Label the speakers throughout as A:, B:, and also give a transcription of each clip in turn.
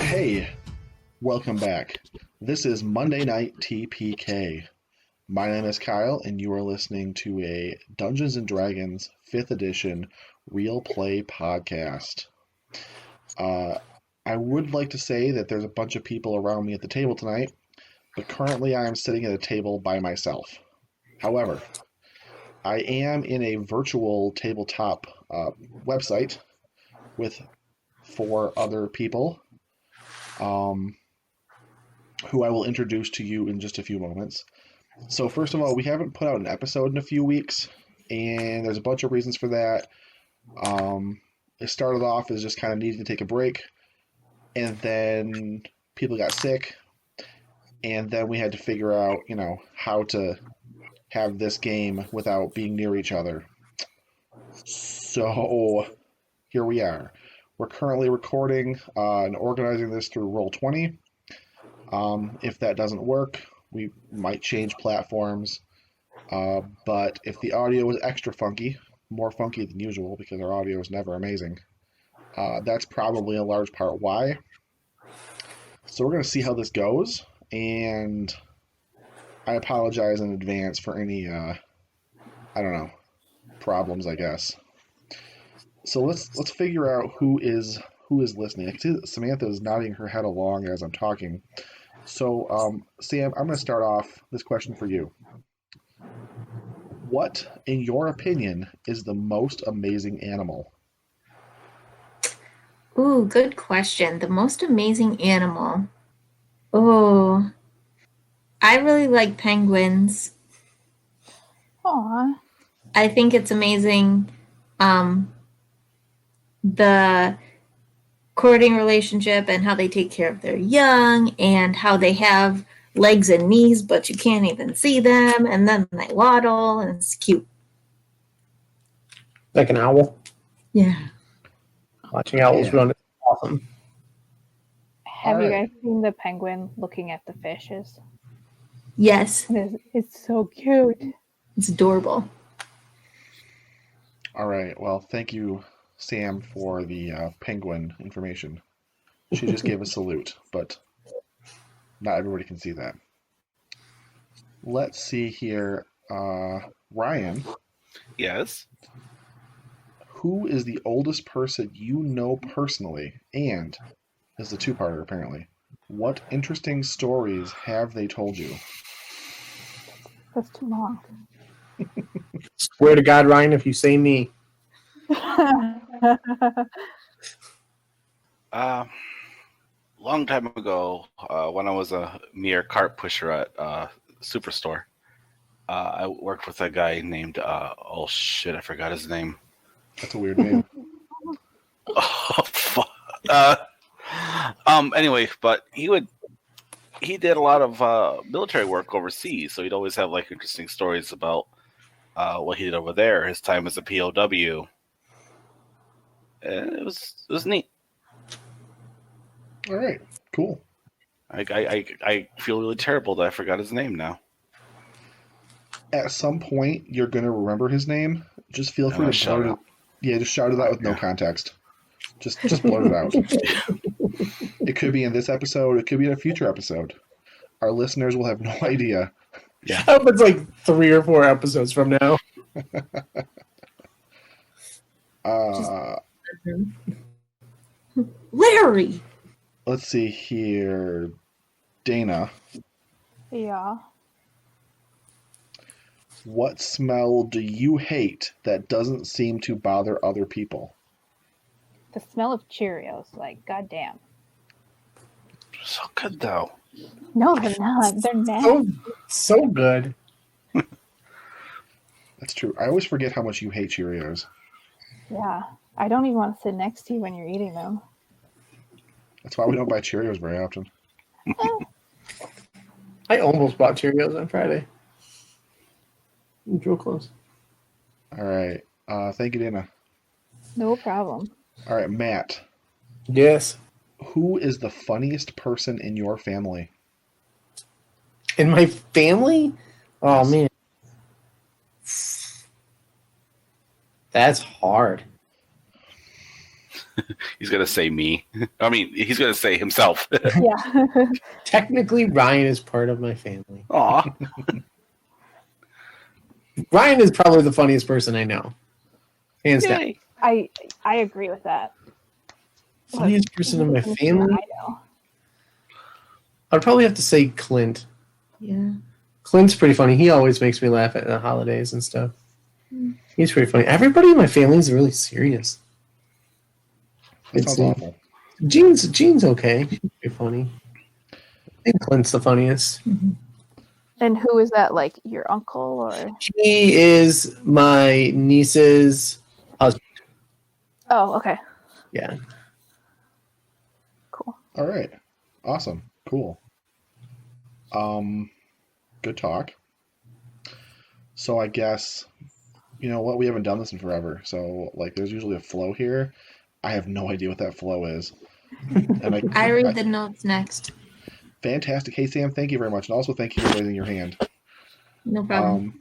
A: Hey, welcome back. This is Monday Night TPK. My name is Kyle, and you are listening to a Dungeons & Dragons 5th edition real play podcast. I would like to say that there's a bunch of people around me at the table tonight, but currently I am sitting at a table by myself. However, I am in a virtual tabletop website with 4 other people who I will introduce to you in just a few moments. So first of all, we haven't put out an episode in a few weeks, and there's a bunch of reasons for that. It started off as just kind of needing to take a break, and then people got sick, and then we had to figure out, how to have this game without being near each other. So here we are. We're currently recording and organizing this through Roll20. If that doesn't work, we might change platforms. But if the audio is extra funky, more funky than usual because our audio is never amazing, that's probably a large part why. So we're going to see how this goes, and I apologize in advance for any, problems, I guess. So let's figure out who is listening. I can see that Samantha is nodding her head along as I'm talking. So, Sam, I'm going to start off this question for you. What, in your opinion, is the most amazing animal?
B: Ooh, good question. The most amazing animal. Oh, I really like penguins.
C: Aw.
B: I think it's amazing. The courting relationship and how they take care of their young and how they have legs and knees, but you can't even see them. And then they waddle and it's cute.
D: Like an owl.
B: Yeah.
D: Watching owls run is awesome.
C: Have you guys seen the penguin looking at the fishes?
B: Yes.
C: It's so cute.
B: It's adorable.
A: All right. Well, thank you, Sam, for the penguin information. She just gave a salute, but not everybody can see that. Let's see here. Ryan.
E: Yes?
A: Who is the oldest person you know personally? And, this is a two-parter apparently, what interesting stories have they told you?
C: That's too long.
D: Swear to God, Ryan, if you say me.
E: Long time ago, when I was a mere cart pusher at Superstore, I worked with a guy named, I forgot his name.
A: That's a weird name.
E: Oh, fuck. Anyway, but he did a lot of military work overseas, so he'd always have like interesting stories about what he did over there, his time as a POW. It was neat.
A: All right, cool.
E: I feel really terrible that I forgot his name now.
A: At some point, you're going to remember his name. Just feel free to blurt it. Yeah, just shout it out with no context. Just blurt it out. It could be in this episode. It could be in a future episode. Our listeners will have no idea.
D: Yeah. I hope it's like 3 or 4 episodes from now.
B: Larry!
A: Let's see here. Dana.
C: Yeah.
A: What smell do you hate that doesn't seem to bother other people?
C: The smell of Cheerios, like, goddamn.
E: So good, though.
C: No, they're not. They're nasty.
D: So good.
A: That's true. I always forget how much you hate Cheerios.
C: Yeah. I don't even want to sit next to you when you're eating them.
A: That's why we don't buy Cheerios very often.
D: I almost bought Cheerios on Friday. Real close.
A: All right. Thank you, Dana.
C: No problem.
A: All right, Matt.
D: Yes.
A: Who is the funniest person in your family?
D: In my family? Oh, man. That's hard.
E: He's gonna say me. I mean, he's gonna say himself.
C: Yeah.
D: Technically, Ryan is part of my family.
E: Aw.
D: Ryan is probably the funniest person I know. Hands down.
E: Yay.
C: I agree with that.
D: Funniest person in my family?
C: I know.
D: I'd probably have to say Clint.
B: Yeah.
D: Clint's pretty funny. He always makes me laugh at the holidays and stuff. He's pretty funny. Everybody in my family is really serious.
A: That sounds awful.
D: Jean's okay. She's pretty funny. I think Clint's the funniest.
C: And who is that? Like your uncle or?
D: He is my niece's husband.
C: Oh, okay.
D: Yeah.
C: Cool.
A: All right. Awesome. Cool. Good talk. So I guess, you know what, we haven't done this in forever. So like there's usually a flow here. I have no idea what that flow is. And
B: I read the notes next.
A: Fantastic. Hey Sam, thank you very much. And also thank you for raising your hand.
B: No problem.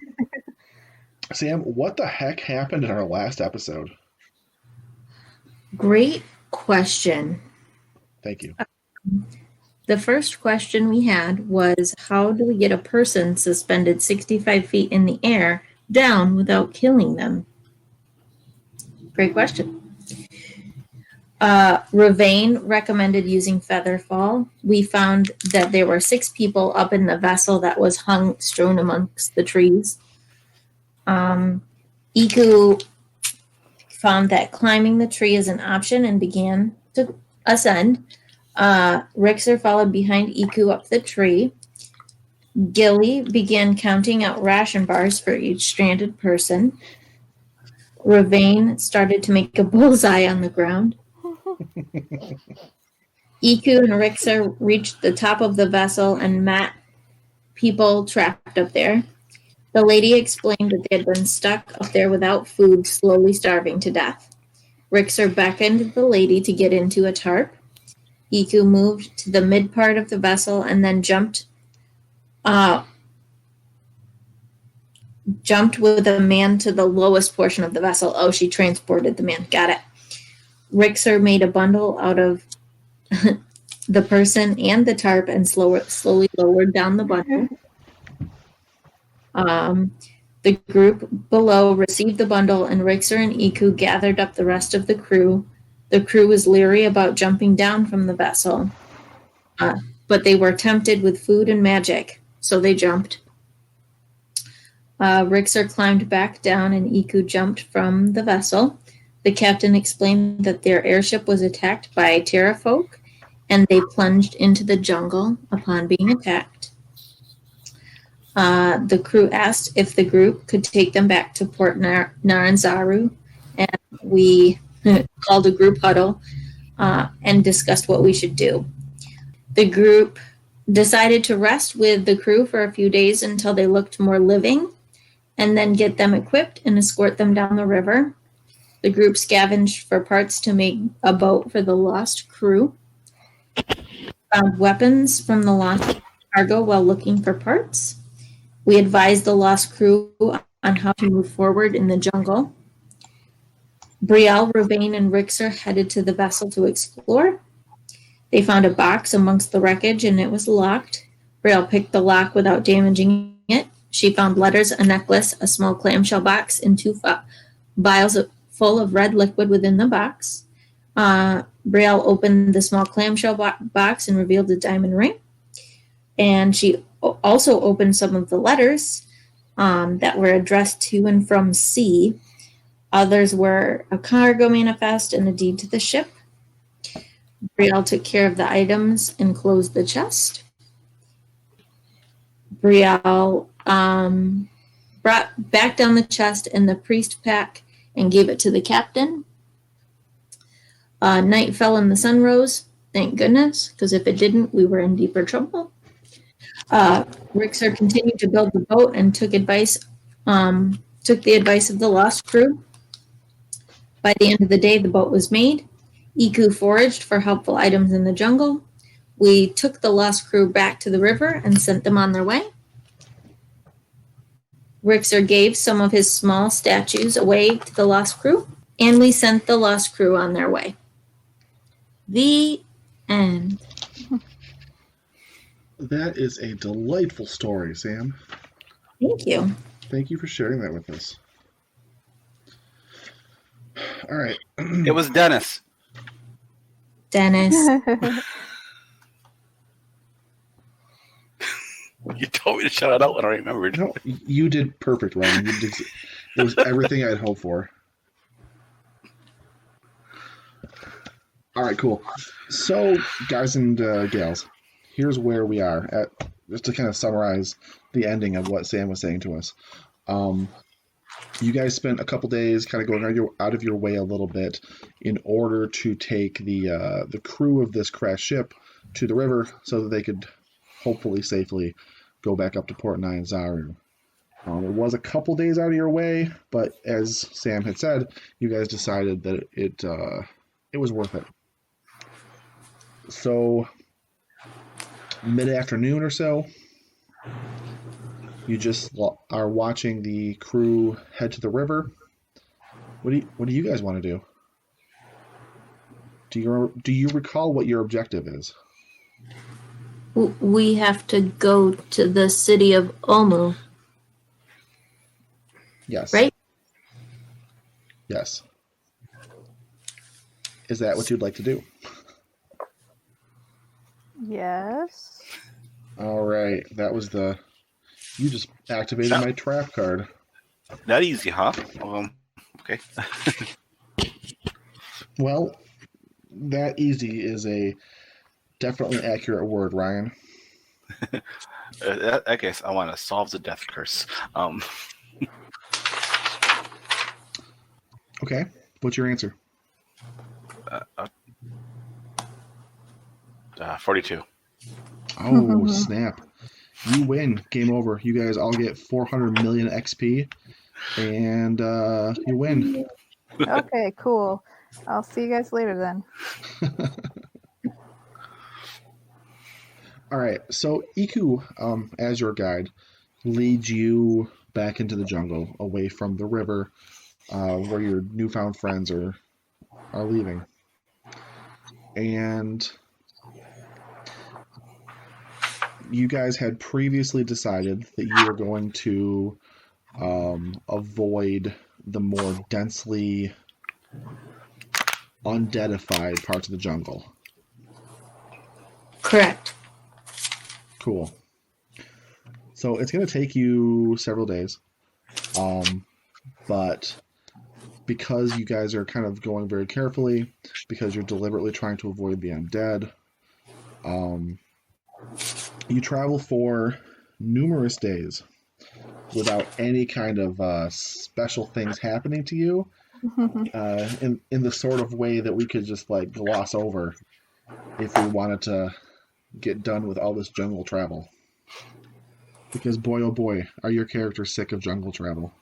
A: Sam, what the heck happened in our last episode?
B: Great question.
A: Thank you.
B: The first question we had was, how do we get a person suspended 65 feet in the air down without killing them? Great question. Ravane recommended using feather fall. We found that there were 6 people up in the vessel that was hung, strewn amongst the trees. Iku found that climbing the tree is an option and began to ascend. Rixer followed behind Iku up the tree. Gilly began counting out ration bars for each stranded person. Ravane started to make a bullseye on the ground. Iku and Rixer reached the top of the vessel and met people trapped up there. The lady explained that they had been stuck up there without food, slowly starving to death. Rixer beckoned the lady to get into a tarp. Iku moved to the mid part of the vessel and then jumped with a man to the lowest portion of the vessel. Oh, she transported the man. Got it. Rixer made a bundle out of the person and the tarp and slowly lowered down the bundle. The group below received the bundle, and Rixer and Iku gathered up the rest of the crew. The crew was leery about jumping down from the vessel, but they were tempted with food and magic, so they jumped. Rixer climbed back down, and Iku jumped from the vessel. The captain explained that their airship was attacked by terrafolk, and they plunged into the jungle upon being attacked. The crew asked if the group could take them back to Port Naranzaru, and we called a group huddle and discussed what we should do. The group decided to rest with the crew for a few days until they looked more living, and then get them equipped and escort them down the river. The group scavenged for parts to make a boat for the lost crew, found weapons from the lost cargo while looking for parts. We advised the lost crew on how to move forward in the jungle. Brielle, Ravane, and Rixer headed to the vessel to explore. They found a box amongst the wreckage, and it was locked. Brielle picked the lock without damaging it. She found letters, a necklace, a small clamshell box, and 2 vials full of red liquid within the box. Brielle opened the small clamshell box and revealed a diamond ring. And she also opened some of the letters that were addressed to and from sea. Others were a cargo manifest and a deed to the ship. Brielle took care of the items and closed the chest. Brielle brought back down the chest and the priest pack and gave it to the captain. Night fell and the sun rose. Thank goodness, because if it didn't, we were in deeper trouble. Rixer continued to build the boat and took the advice of the lost crew. By the end of the day, the boat was made. Iku foraged for helpful items in the jungle. We took the lost crew back to the river and sent them on their way. Rixer gave some of his small statues away to the lost crew, and we sent the lost crew on their way. The end.
A: That is a delightful story, Sam.
B: Thank you.
A: Thank you for sharing that with us. All right.
E: It was Dennis.
B: Dennis.
E: You told me to shout it out when I remembered.
A: No, you did perfect, Ryan. It was everything I'd hoped for. All right, cool. So, guys and gals, here's where we are at. Just to kind of summarize the ending of what Sam was saying to us. You guys spent a couple days kind of going out of your way a little bit in order to take the crew of this crashed ship to the river so that they could hopefully safely go back up to Port Nyanzaru. It was a couple days out of your way, but as Sam had said, you guys decided that it was worth it. So, mid-afternoon or so, you just are watching the crew head to the river. What do you guys want to do? Do you recall what your objective is?
B: We have to go to the city of Omu.
A: Yes.
B: Right?
A: Yes. Is that what you'd like to do?
C: Yes.
A: All right. That was you just activated my trap card.
E: That easy, huh? Okay.
A: Well, that easy is a definitely accurate word, Ryan.
E: I guess I want to solve the death curse.
A: Okay. What's your answer?
E: 42.
A: Oh, snap. You win. Game over. You guys all get 400 million XP, and you win.
C: Okay, cool. I'll see you guys later then.
A: All right. So Iku, as your guide, leads you back into the jungle, away from the river, where your newfound friends are leaving. And you guys had previously decided that you were going to avoid the more densely undeadified parts of the jungle.
B: Correct.
A: Cool. So it's going to take you several days. But because you guys are kind of going very carefully, because you're deliberately trying to avoid the undead, you travel for numerous days without any kind of special things happening to you, in the sort of way that we could just like gloss over if we wanted to get done with all this jungle travel. Because boy, oh boy, are your characters sick of jungle travel.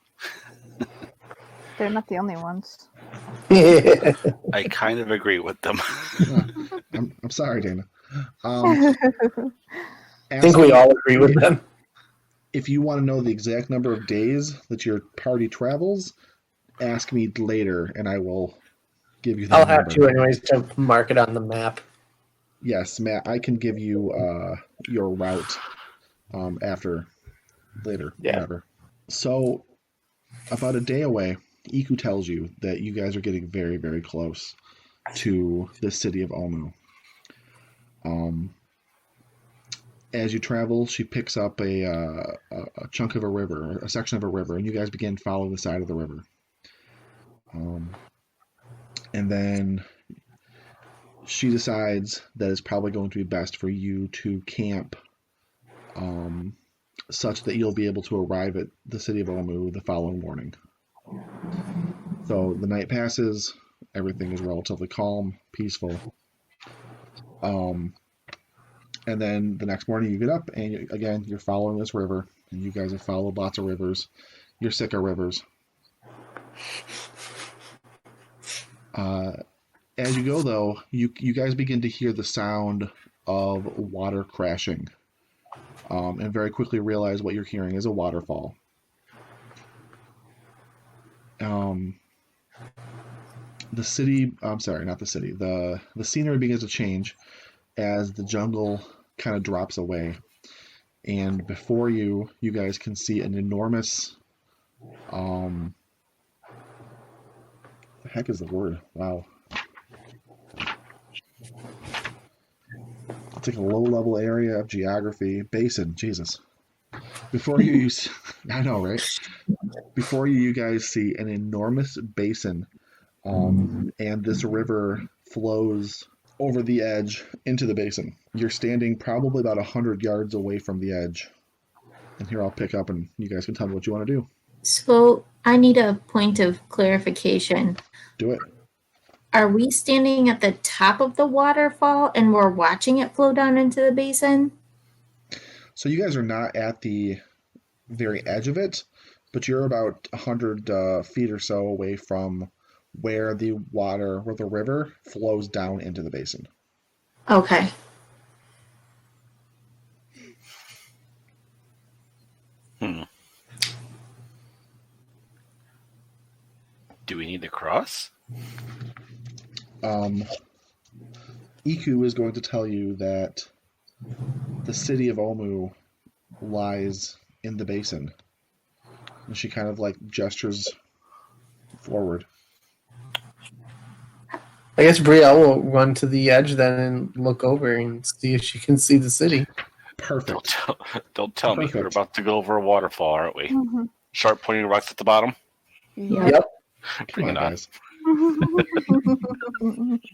C: They're not the only ones.
E: I kind of agree with them.
A: I'm sorry, Dana.
D: I think we all agree with them.
A: If you want to know the exact number of days that your party travels, ask me later, and I will give you that
D: I'll
A: number.
D: have to anyways to mark it on the map.
A: Yes, Matt, I can give you your route after later,
D: Yeah.
A: whatever. So, about a day away, Iku tells you that you guys are getting very, very close to the city of Omu. As you travel, she picks up a chunk of a river, a section of a river, and you guys begin following the side of the river. And then she decides that it's probably going to be best for you to camp such that you'll be able to arrive at the city of Omu the following morning. So the night passes, everything is relatively calm, peaceful. And then the next morning you get up and you're following this river, and you guys have followed lots of rivers. You're sick of rivers. As you go, though, you guys begin to hear the sound of water crashing, and very quickly realize what you're hearing is a waterfall. the city. I'm sorry, not the city. The scenery begins to change as the jungle kind of drops away, and before you, you guys can see an enormous. The heck is the word? Wow. It's like a low-level area of geography. Basin. Jesus. Before you, I know, right? Before you, you guys see an enormous basin, and this river flows over the edge into the basin. You're standing probably about 100 yards away from the edge. And here I'll pick up, and you guys can tell me what you want to do.
B: So I need a point of clarification.
A: Do it.
B: Are we standing at the top of the waterfall and we're watching it flow down into the basin?
A: So you guys are not at the very edge of it, but you're about 100 feet or so away from where the river flows down into the basin.
B: Okay.
E: Do we need to cross?
A: Iku is going to tell you that the city of Omu lies in the basin. And she kind of like gestures forward.
D: I guess Brielle will run to the edge then and look over and see if she can see the city.
A: Perfect.
E: Don't tell me. We're about to go over a waterfall, aren't we?
C: Mm-hmm.
E: Sharp pointing rocks at the bottom.
C: Yep.
A: Come on, guys.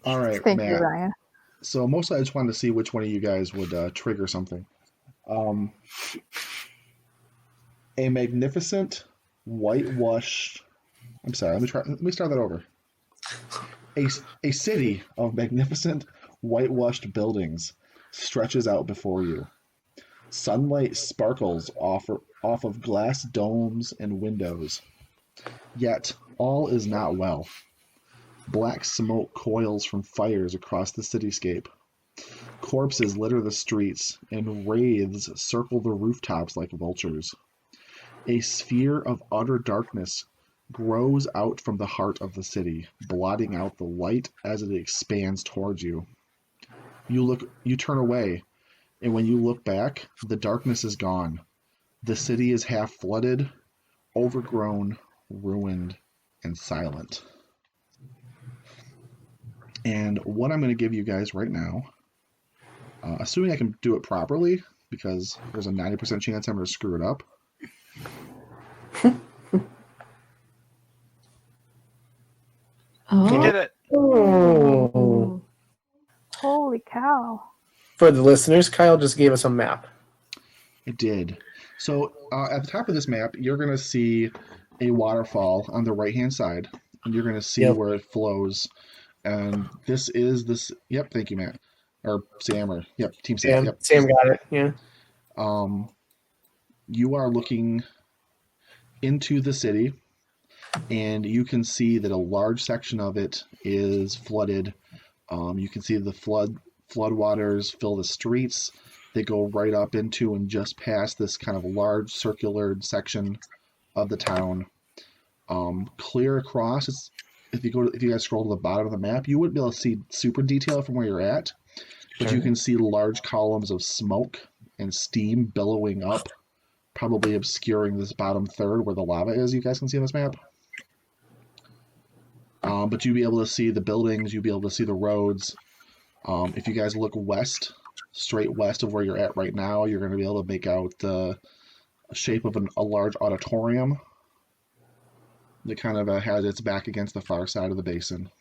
A: All right,
C: Thank
A: Matt.
C: you, Ryan.
A: So mostly I just wanted to see which one of you guys would trigger something. A magnificent whitewashed. I'm sorry. Let me start that over. A city of magnificent whitewashed buildings stretches out before you. Sunlight sparkles off of glass domes and windows. Yet all is not well. Black smoke coils from fires across the cityscape. Corpses litter the streets, and wraiths circle the rooftops like vultures. A sphere of utter darkness grows out from the heart of the city, blotting out the light as it expands towards you. You turn away, and when you look back, the darkness is gone. The city is half flooded, overgrown, ruined, and silent. And what I'm going to give you guys right now, assuming I can do it properly, because there's a 90% chance I'm going to screw it up.
E: You did it.
D: Oh.
C: Holy cow.
D: For the listeners, Kyle just gave us a map.
A: It did. So at the top of this map, you're going to see a waterfall on the right-hand side, and you're going to see where it flows. And this is this. Yep, thank you, Matt. Or Sam, or yep, Team Sam. Yep.
D: Sam got it. Yeah.
A: You are looking into the city, and you can see that a large section of it is flooded. You can see the floodwaters fill the streets. They go right up into and just past this kind of large circular section of the town. Clear across. If you guys scroll to the bottom of the map, you wouldn't be able to see super detail from where you're at, but you can see large columns of smoke and steam billowing up, probably obscuring this bottom third where the lava is. You guys can see on this map. But you'll be able to see the buildings. You'll be able to see the roads. If you guys look west, straight west of where you're at right now, you're going to be able to make out the shape of a large auditorium that kind of has its back against the far side of the basin.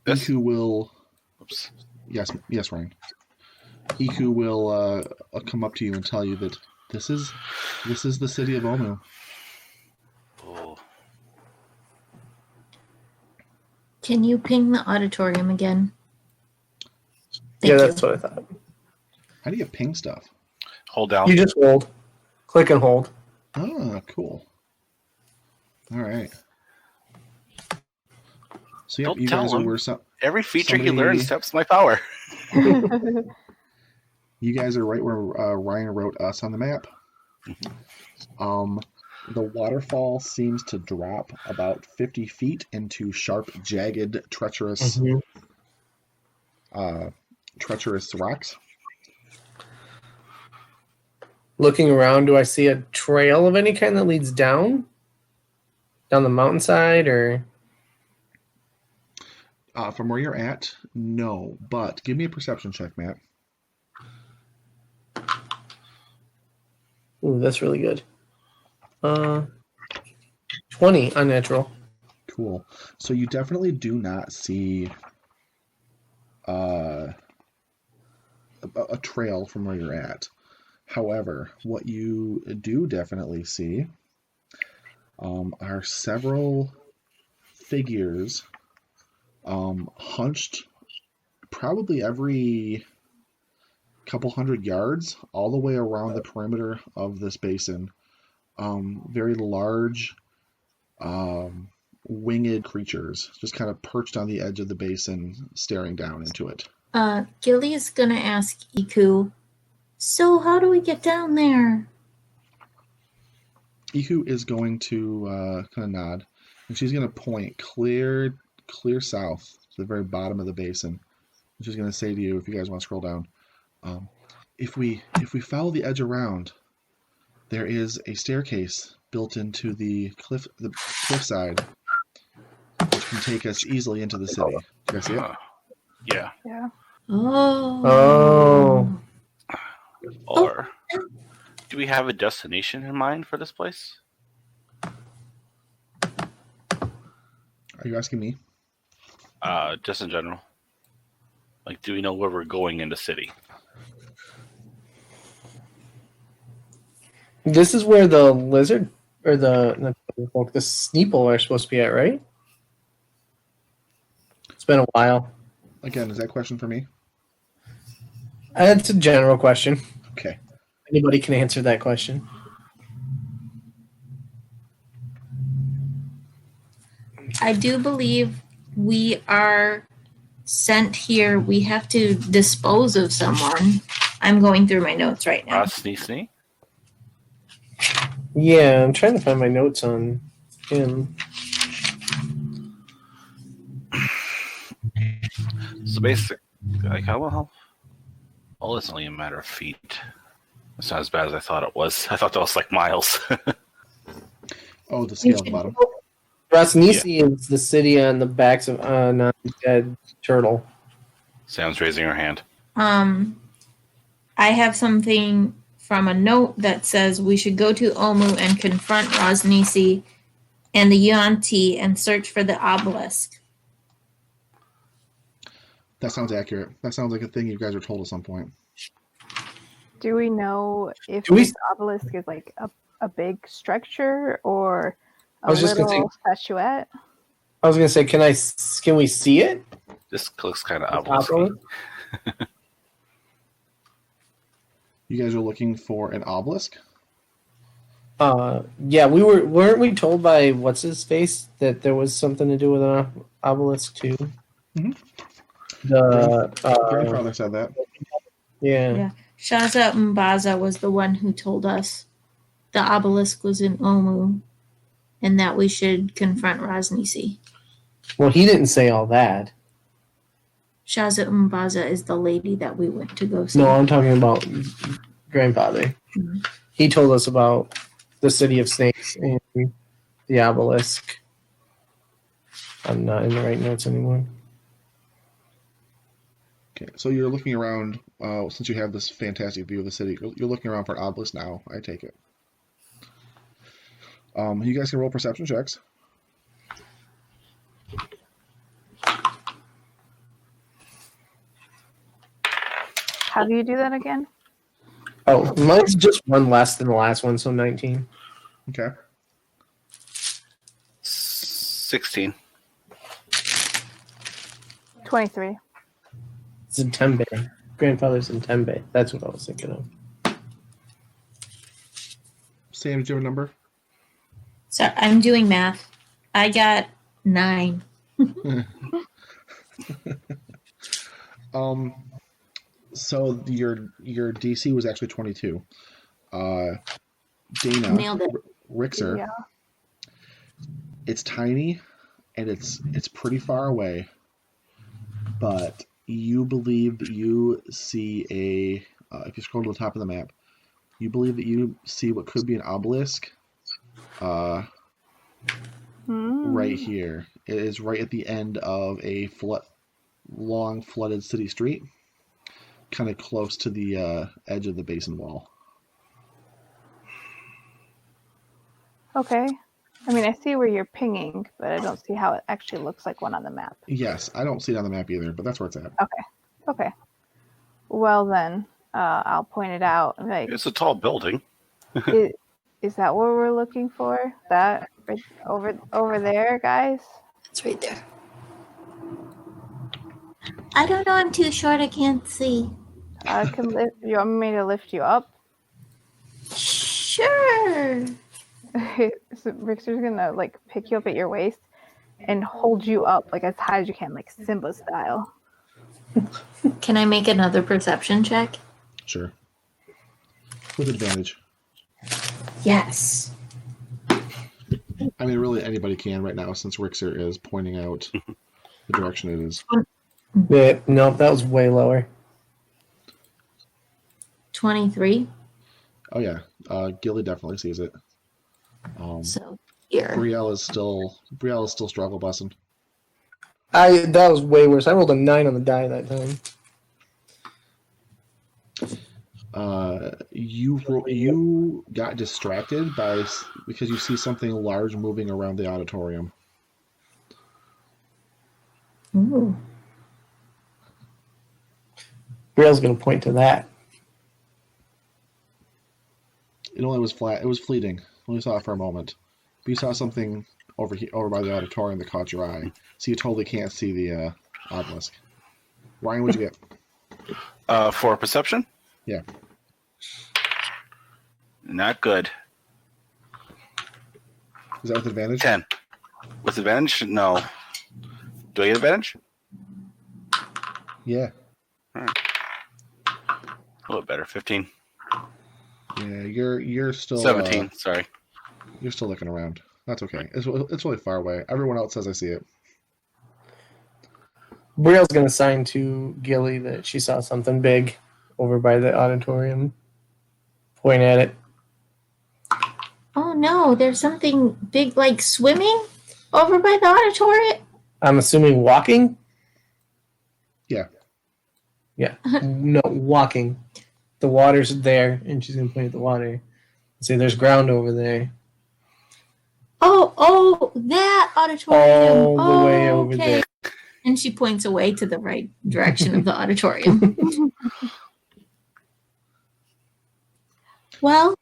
A: Iku will...
E: Oops.
A: Yes, Ryan. Iku will come up to you and tell you that this is the city of Omu.
E: Oh.
B: Can you ping the auditorium again?
D: That's what I thought.
A: How do you ping stuff?
E: Hold down.
D: You just hold. Click and hold.
A: Ah, cool. All right. So
E: Don't
A: you
E: tell
A: guys
E: him.
A: were
E: Every feature he
A: somebody-
E: learns steps my power.
A: you guys are right where Ryan wrote us on the map. The waterfall seems to drop about 50 feet into sharp, jagged, treacherous rocks.
D: Looking around, do I see a trail of any kind that leads down the mountainside, or?
A: From where you're at, no. But give me a perception check, Matt.
D: Ooh, that's really good. 20 unnatural.
A: Cool. So you definitely do not see a trail from where you're at. However, what you do definitely see are several figures hunched probably every couple hundred yards all the way around the perimeter of this basin. Very large winged creatures just kind of perched on the edge of the basin staring down into it.
B: Gilly's gonna ask Iku, so how do we get down there?
A: Iku is going to kind of nod, and she's going to point clear south to the very bottom of the basin. And she's going to say to you, if you guys want to scroll down, if we follow the edge around, there is a staircase built into the cliffside, which can take us easily into the city. Do you guys see it?
E: Yeah.
C: Yeah.
D: Oh.
E: Or do we have a destination in mind for this place?
A: Are you asking me?
E: Just in general. Like, do we know where we're going in the city?
D: This is where the lizard or the Sneeple are supposed to be at, right? It's been a while.
A: Again, is that a question for me?
D: It's a general question.
A: Okay.
D: Anybody can answer that question.
B: I do believe we are sent here. We have to dispose of someone. I'm going through my notes right now.
E: Snee?
D: Yeah, I'm trying to find my notes on him.
E: So basically, like, well, it's only a matter of feet. It's not as bad as I thought it was. I thought that was like miles.
A: Oh, the scale at the bottom.
D: Rosnisi is the city on the backs of non-dead turtle.
E: Sam's raising her hand.
B: I have something from a note that says we should go to Omu and confront Rosnisi and the Yuan-Ti and search for the obelisk.
A: That sounds accurate. That sounds like a thing you guys were told at some point.
C: Do we know if this obelisk is like a big structure or a little statuette?
D: I was gonna say, can we see it?
E: This looks kind of obelisk.
A: You guys are looking for an obelisk?
D: Yeah, weren't we told by what's his face that there was something to do with an obelisk too?
A: Mm-hmm.
D: The
A: grandfather said that.
D: Yeah.
B: Shaza Mbaza was the one who told us the obelisk was in Omu and that we should confront Rosnisi.
D: Well, he didn't say all that.
B: Shaza Mbaza is the lady that we went to go see.
D: No, I'm talking about grandfather.
B: Mm-hmm.
D: He told us about the city of snakes and the obelisk. I'm not in the right notes anymore.
A: Okay, so you're looking around, since you have this fantastic view of the city, you're looking around for an obelisk now, I take it. You guys can roll perception checks.
C: How do you do that again?
D: Oh, mine's just one less than the last one, so 19.
A: Okay.
E: 16.
C: 23.
D: It's in Tembe. Grandfather's in Tembe. That's what I was thinking of.
A: Sam, do you have a number?
B: So I'm doing math. I got 9.
A: So your DC was actually 22. Dana,
B: Nailed it.
A: Rixer.
C: Yeah.
A: It's tiny, and it's pretty far away. But you believe that you see if you scroll to the top of the map, you believe that you see what could be an obelisk. Right here. It is right at the end of a long flooded city street, kind of close to the edge of the basin wall.
C: Okay. I mean, I see where you're pinging, but I don't see how it actually looks like one on the map.
A: Yes, I don't see it on the map either, but that's where it's at.
C: Okay. Well then, I'll point it out. Like,
E: It's a tall building.
C: is that what we're looking for? That right over there, guys?
B: It's right there. I don't know. I'm too short. I can't see.
C: You want me to lift you up?
B: Sure.
C: So Rixer's gonna like pick you up at your waist and hold you up like as high as you can, like Simba style.
B: Can I make another perception check?
A: Sure. With advantage.
B: Yes.
A: I mean, really, anybody can right now since Rixer is pointing out the direction it is.
D: Yeah, no, that was way lower.
B: 23.
A: Oh yeah, Gilly definitely sees it.
B: So here.
A: Brielle is still struggle busting.
D: That was way worse. I rolled a 9 on the die that time.
A: You got distracted because you see something large moving around the auditorium.
B: Ooh.
D: Brielle's going to point to that.
A: It only was flat. It was fleeting. Only saw it for a moment. But you saw something over by the auditorium that caught your eye. So you totally can't see the obelisk. Ryan, what'd you get?
E: For perception?
A: Yeah.
E: Not good.
A: Is that with advantage?
E: 10. With advantage? No. Do I get advantage?
A: Yeah.
E: All right. A little better. 15.
A: Yeah, you're still
E: 17. Sorry.
A: You're still looking around. That's okay. It's really far away. Everyone else says I see it.
D: Brielle's going to sign to Gilly that she saw something big over by the auditorium. Point at it.
B: Oh no, there's something big like swimming over by the auditorium.
D: I'm assuming walking?
A: Yeah.
D: Yeah. No, walking. The water's there, and she's going to point at the water. Say there's ground over there.
B: Oh, that auditorium.
D: All the way over there.
B: And she points away to the right direction of the auditorium. Well,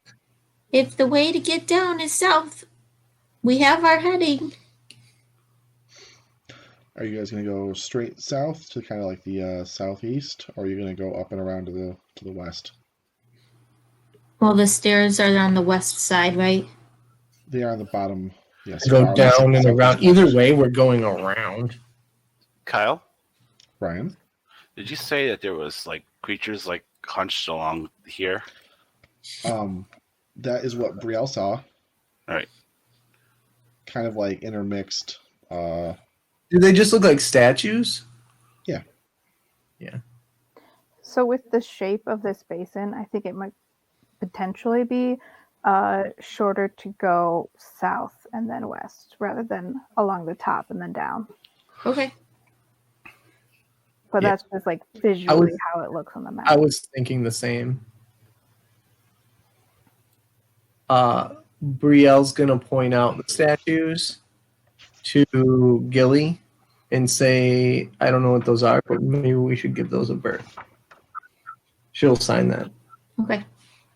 B: if the way to get down is south, we have our heading.
A: Are you guys going to go straight south to kind of like the southeast, or are you going to go up and around to the west?
B: Well, the stairs are on the west side, right?
A: They are on the bottom. Yes.
D: Go down and around. Either way, we're going around.
E: Kyle?
A: Brian?
E: Did you say that there was like creatures like hunched along here?
A: That is what Brielle saw.
E: All right.
A: Kind of like intermixed.
D: Do they just look like statues?
A: Yeah.
D: Yeah.
C: So with the shape of this basin, I think it might potentially be shorter to go south and then west rather than along the top and then down.
B: Okay.
C: But
D: Yeah.
C: that's just like visually how it looks on the map.
D: I was thinking the same. Brielle's going to point out the statues to Gilly and say, I don't know what those are, but maybe we should give those a birth. She'll sign that.
B: Okay.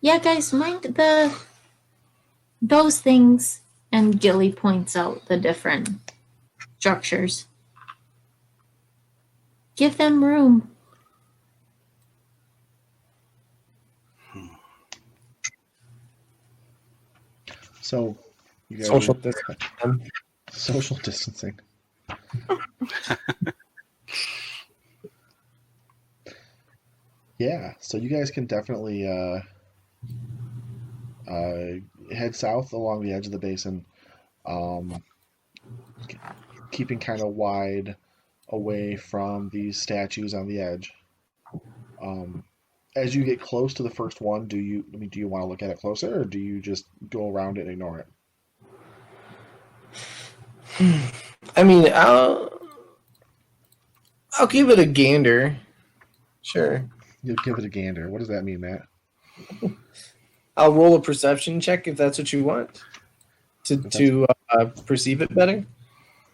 B: Yeah, guys, mind those things. And Gilly points out the different structures. Give them room.
A: So, you guys
D: Social
A: are-
D: distancing.
A: social distancing. Yeah, so you guys can definitely head south along the edge of the basin, um, keeping kind of wide away from these statues on the edge. Um, as you get close to the first one, do you want to look at it closer, or do you just go around it and ignore it?
D: I mean, I'll give it a gander. Sure.
A: You'll give it a gander. What does that mean, Matt?
D: I'll roll a perception check if that's what you want to perceive it better.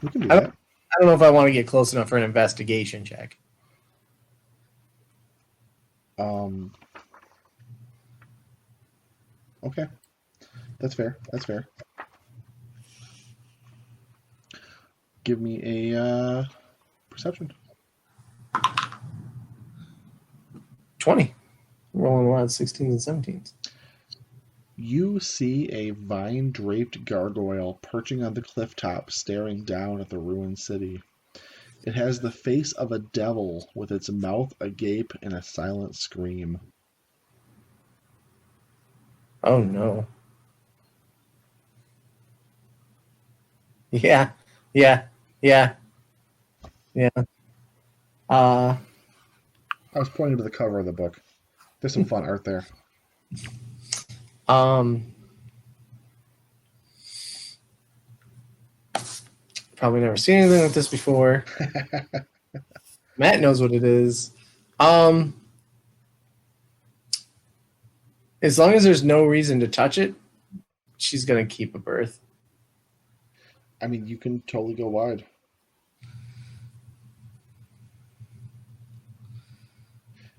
A: We can do
D: I
A: that.
D: don't know if I want to get close enough for an investigation check.
A: Okay. That's fair. Give me a perception.
D: 20. Rolling a lot of 16s and 17s.
A: You see a vine-draped gargoyle perching on the cliff top, staring down at the ruined city. It has the face of a devil, with its mouth agape in a silent scream.
D: Oh, no. Yeah.
A: I was pointing to the cover of the book. There's some fun art there.
D: Probably never seen anything like this before. Matt knows what it is. As long as there's no reason to touch it, she's gonna keep a berth.
A: I mean, you can totally go wide.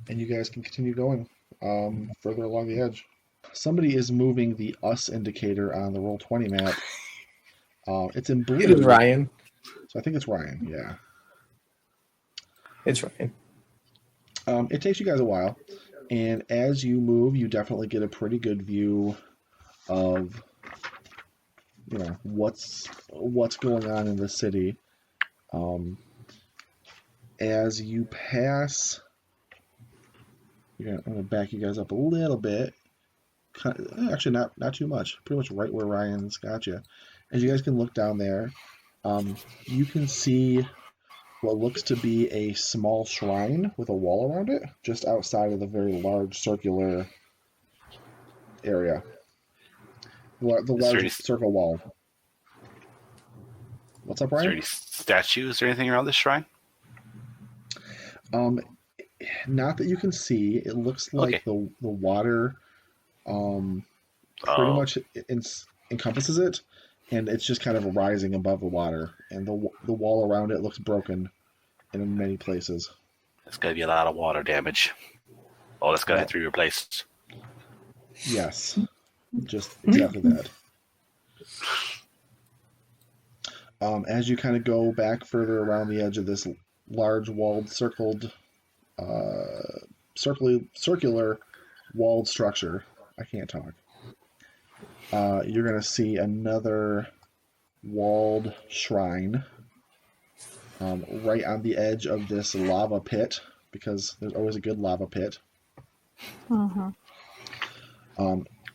A: And you guys can continue going further along the edge. Somebody is moving the us indicator on the Roll20 map. It's in blue.
D: It is Ryan.
A: So I think it's Ryan, yeah.
D: It's Ryan.
A: It takes you guys a while. And as you move, you definitely get a pretty good view of, what's going on in the city. As you pass, I'm going to back you guys up a little bit. Actually, not too much. Pretty much right where Ryan's got you. As you guys can look down there, you can see what looks to be a small shrine with a wall around it, just outside of the very large circular area. The large circle wall. What's up, Ryan?
E: Is there any statues or anything around this shrine?
A: Not that you can see. It looks like the water pretty much encompasses it, and it's just kind of rising above the water, and the wall around it looks broken in many places.
E: It's going to be a lot of water damage. Oh, that's going to have to be replaced.
A: Yes, just exactly that. As you kind of go back further around the edge of this large walled circular walled structure, I can't talk. You're going to see another walled shrine right on the edge of this lava pit, because there's always a good lava pit.
C: Mm-hmm.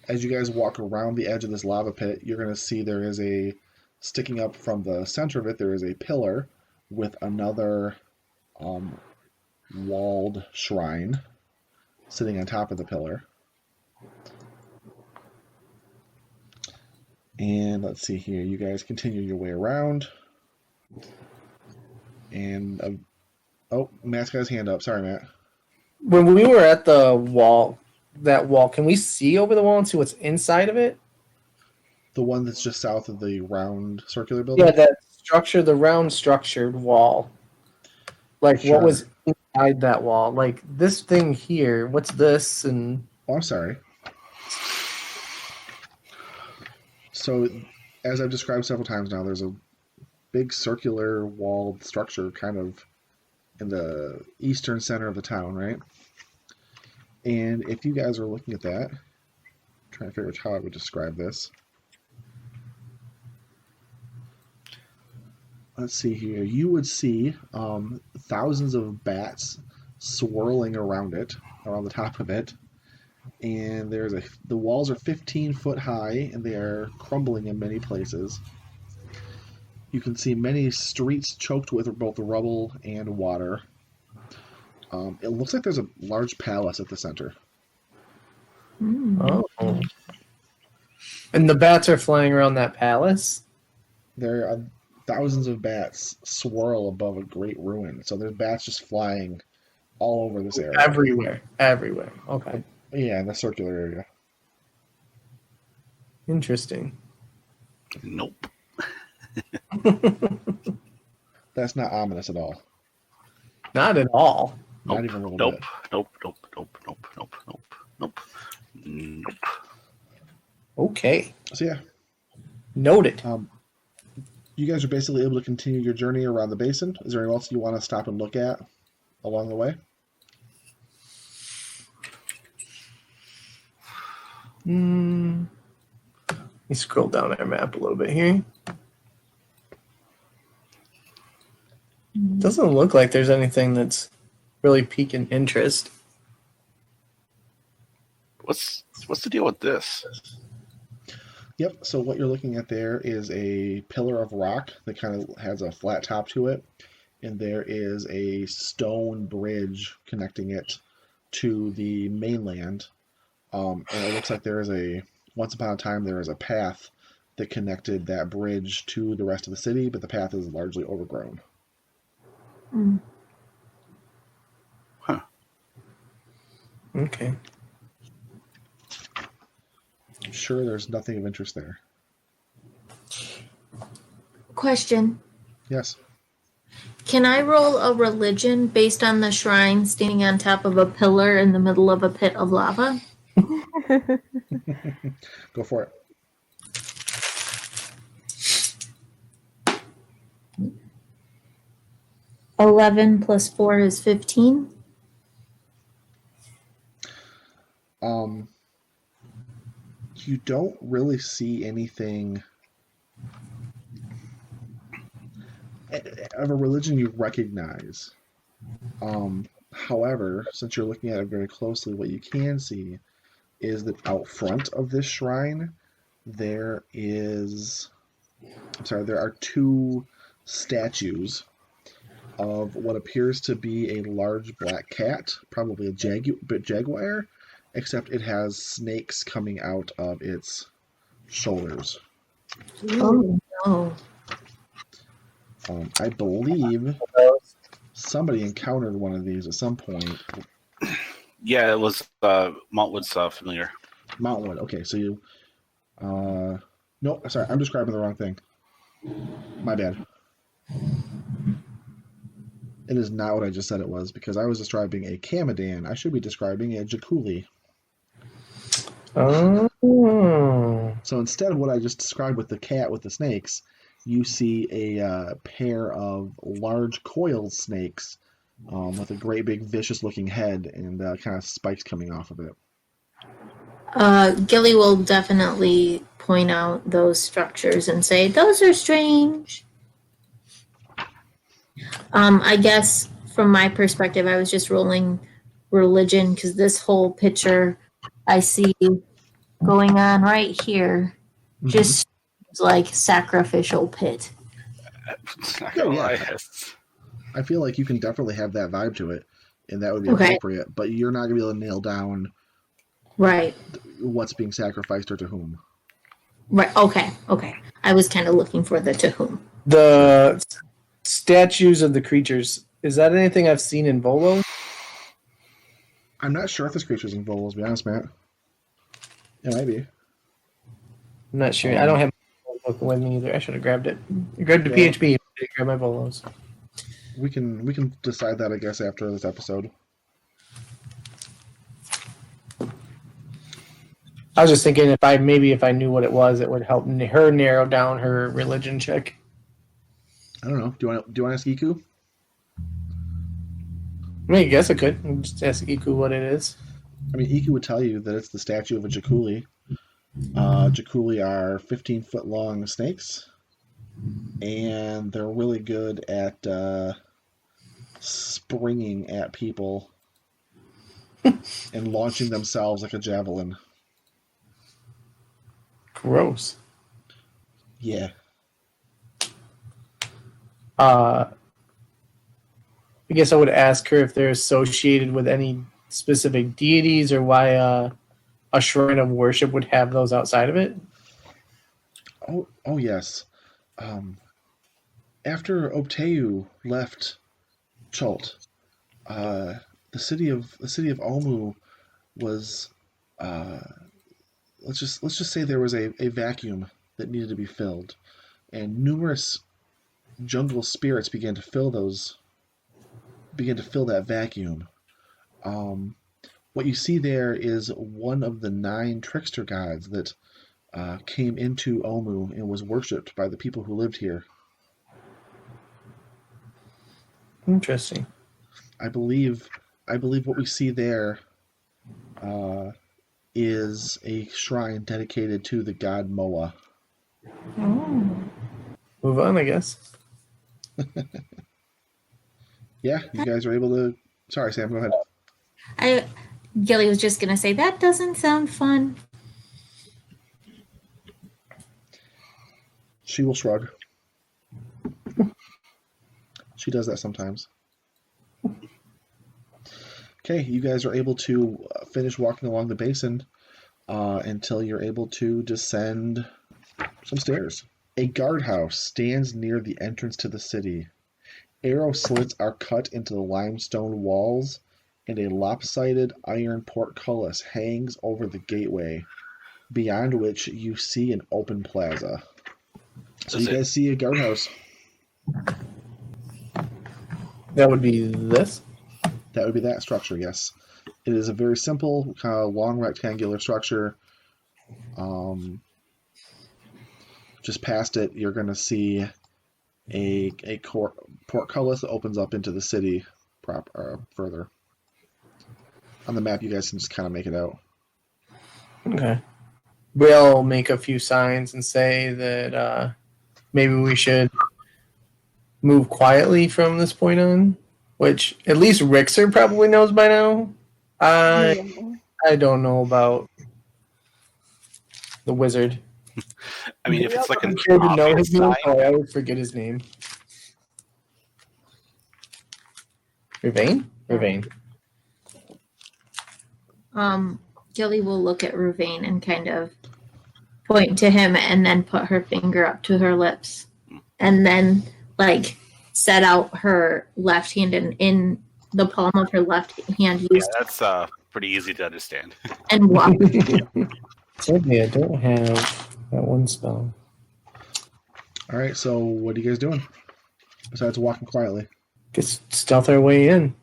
A: As you guys walk around the edge of this lava pit, you're going to see there is sticking up from the center of it, there is a pillar with another walled shrine sitting on top of the pillar. And let's see here. You guys continue your way around. And Matt's got his hand up. Sorry, Matt.
D: When we were at the wall, can we see over the wall and see what's inside of it?
A: The one that's just south of the round circular building?
D: Yeah, that structure, the round structured wall. Like,
A: Sure.
D: What was inside that wall? Like, this thing here, what's this? And
A: Oh, I'm sorry. So, as I've described several times now, there's a big circular walled structure kind of in the eastern center of the town, right? And if you guys are looking at that, I'm trying to figure out how I would describe this. Let's see here. You would see thousands of bats swirling around the top of it. and the walls are 15 foot high, and they are crumbling in many places. You can see many streets choked with both rubble and water. It looks like there's a large palace at the center.
B: Mm.
D: Oh. And the bats are flying around that palace?
A: There are thousands of bats swirl above a great ruin. So there's bats just flying all over this area.
D: Everywhere. Okay.
A: Yeah, in the circular area.
D: Interesting.
E: Nope.
A: That's not ominous at all.
D: Not at all.
A: Not even a little
E: Nope.
A: bit.
E: Nope.
D: Okay.
A: So yeah,
D: Noted.
A: you guys are basically able to continue your journey around the basin. Is there anything else you want to stop and look at along the way?
D: Let me scroll down our map a little bit here. Doesn't look like there's anything that's really piquing interest.
E: What's the deal with this?
A: Yep, so what you're looking at there is a pillar of rock that kind of has a flat top to it, and there is a stone bridge connecting it to the mainland. And it looks like once upon a time, there was a path that connected that bridge to the rest of the city, but the path is largely overgrown.
B: Mm.
E: Huh.
D: Okay.
A: Sure, there's nothing of interest there.
B: Question.
A: Yes.
B: Can I roll a religion based on the shrine standing on top of a pillar in the middle of a pit of lava?
A: Go for it.
B: $11 plus 4 is 15.
A: You don't really see anything of a religion you recognize. However, since you're looking at it very closely, what you can see is that out front of this shrine, there are two statues of what appears to be a large black cat, probably a jaguar, except it has snakes coming out of its shoulders.
B: Oh, no.
A: I believe somebody encountered one of these at some point.
E: Yeah, it was Maltwood's familiar.
A: Mountainwood. Okay, so you. No, sorry, I'm describing the wrong thing. My bad. It is not what I just said it was, because I was describing a Kamadan. I should be describing a Jakuli.
D: Oh.
A: So instead of what I just described with the cat with the snakes, you see a pair of large coiled snakes with a great big vicious looking head and kind of spikes coming off of it.
B: Gilly will definitely point out those structures and say, those are strange. I guess from my perspective, I was just rolling religion because this whole picture I see going on right here just seems like sacrificial pit.
E: Not gonna
A: Yeah.
E: lie, yes.
A: I feel like you can definitely have that vibe to it, and that would be
B: Okay.
A: appropriate, but you're not going to be able to nail down
B: Right.
A: what's being sacrificed or to whom.
B: Right. Okay. I was kind of looking for the to whom.
D: The statues of the creatures, is that anything I've seen in Volo?
A: I'm not sure if this creature's in Volos, to be honest, Matt. It might be.
D: I'm not sure. I don't have my book with me either. I should have grabbed it. I grabbed the
A: Yeah.
D: PHP. I didn't grab my Volos.
A: We can decide that, I guess, after this episode.
D: I was just thinking if I knew what it was, it would help her narrow down her religion check.
A: I don't know. Do you want to ask Iku?
D: I mean, I guess I could. I'll just ask Iku what it is.
A: I mean, Iku would tell you that it's the statue of a Jakuli. Jakuli are 15-foot long snakes, and they're really good at springing at people and launching themselves like a javelin.
D: Gross.
A: Yeah.
D: I guess I would ask her if they're associated with any specific deities or why a shrine of worship would have those outside of it.
A: Oh yes. After Obteu left Chult, the city of Omu was let's just say there was a vacuum that needed to be filled, and numerous jungle spirits began to fill that vacuum. Um, what you see there is one of the 9 trickster gods that came into Omu and was worshipped by the people who lived here.
D: Interesting.
A: I believe what we see there uh, is a shrine dedicated to the god Moa.
B: Oh.
D: Move on, I guess.
A: Yeah, you guys are able to. Sorry, Sam. Go ahead.
B: Gilly was just gonna say that doesn't sound fun.
A: She will shrug. She does that sometimes. Okay, you guys are able to finish walking along the basin until you're able to descend some stairs. A guardhouse stands near the entrance to the city. Arrow slits are cut into the limestone walls, and a lopsided iron portcullis hangs over the gateway, beyond which you see an open plaza. So you guys see a guardhouse.
D: That would be this.
A: That would be that structure, yes. It is a very simple, kind of long rectangular structure. Just past it, you're going to see a portcullis that opens up into the city further. On the map, you guys can just kind of make it out.
D: Okay. We'll make a few signs and say that maybe we should move quietly from this point on, which at least Rixer probably knows by now. I don't know about the wizard.
E: I mean, if it's like an
D: I know
E: obvious
D: his name.
E: sign,
D: Oh, I always forget his name. Ravain? Ravain.
B: Gilly will look at Ruvain and kind of point to him and then put her finger up to her lips and then like set out her left hand and in the palm of her left hand
E: yeah,
B: used
E: that's pretty easy to understand.
B: and walk.
D: Sadly, I don't have that one spell.
A: All right, so what are you guys doing besides walking quietly?
D: Just stealth our way in.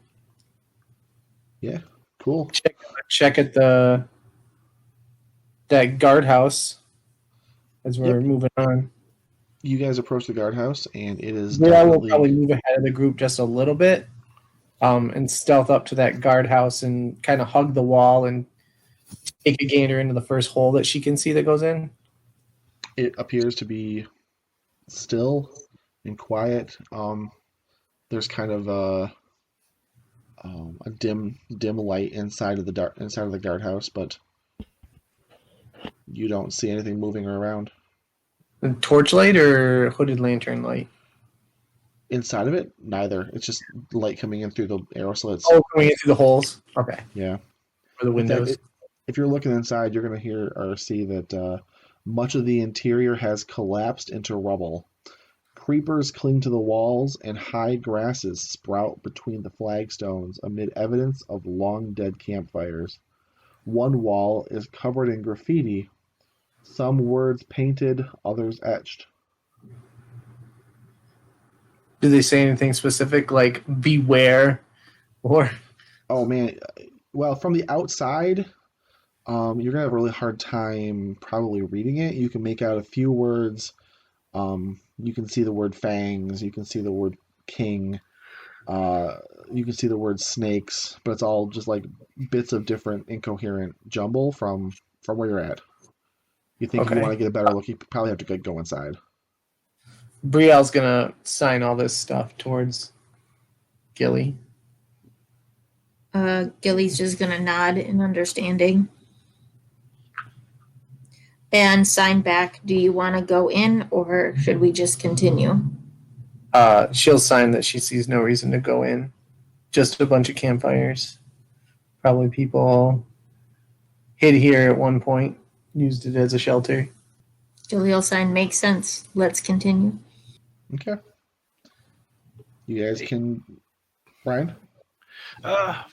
A: Yeah, cool.
D: Check at that guardhouse as we're moving on.
A: You guys approach the guardhouse, and it is
D: Yeah, we'll
A: definitely
D: probably move ahead of the group just a little bit, and stealth up to that guardhouse and kind of hug the wall and take a gander into the first hole that she can see that goes in.
A: It appears to be still and quiet. There's kind of a dim light inside of the guardhouse, but you don't see anything moving around.
D: The torchlight or hooded lantern light?
A: Inside of it, neither. It's just light coming in through the arrow slits.
D: Oh, going in through the holes. Okay.
A: Yeah.
D: For the windows.
A: If you're looking inside, you're going to hear or see that much of the interior has collapsed into rubble. Creepers cling to the walls, and high grasses sprout between the flagstones amid evidence of long-dead campfires. One wall is covered in graffiti, some words painted, others etched.
D: Do they say anything specific like beware or?
A: Oh man, well, from the outside, you're gonna have a really hard time probably reading it. You can make out a few words. You can see the word fangs. You can see the word king. You can see the word snakes, but it's all just like bits of different incoherent jumble from where you're at. You think if you want to get a better look, you probably have to go inside.
D: Brielle's gonna sign all this stuff towards Gilly.
B: Gilly's just gonna nod in understanding and sign back. Do you want to go in, or should we just continue?
D: She'll sign that she sees no reason to go in. Just a bunch of campfires. Probably people hid here at one point, used it as a shelter.
B: Gilly will sign. Makes sense. Let's continue.
A: Okay. You guys can, Brian.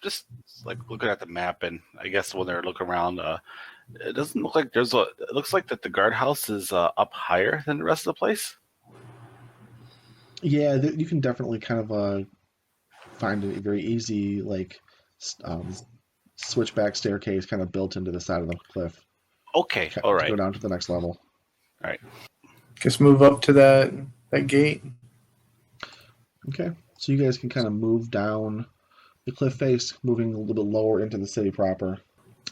E: Just like looking at the map, and I guess when they're looking around, it doesn't look like there's a. It looks like that the guardhouse is up higher than the rest of the place.
A: Yeah, you can definitely kind of find a very easy switchback staircase kind of built into the side of the cliff.
E: Okay, all
A: To
E: right.
A: go down to the next level.
E: All right.
D: Just move up to that gate.
A: Okay, so you guys can kind of move down the cliff face, moving a little bit lower into the city proper,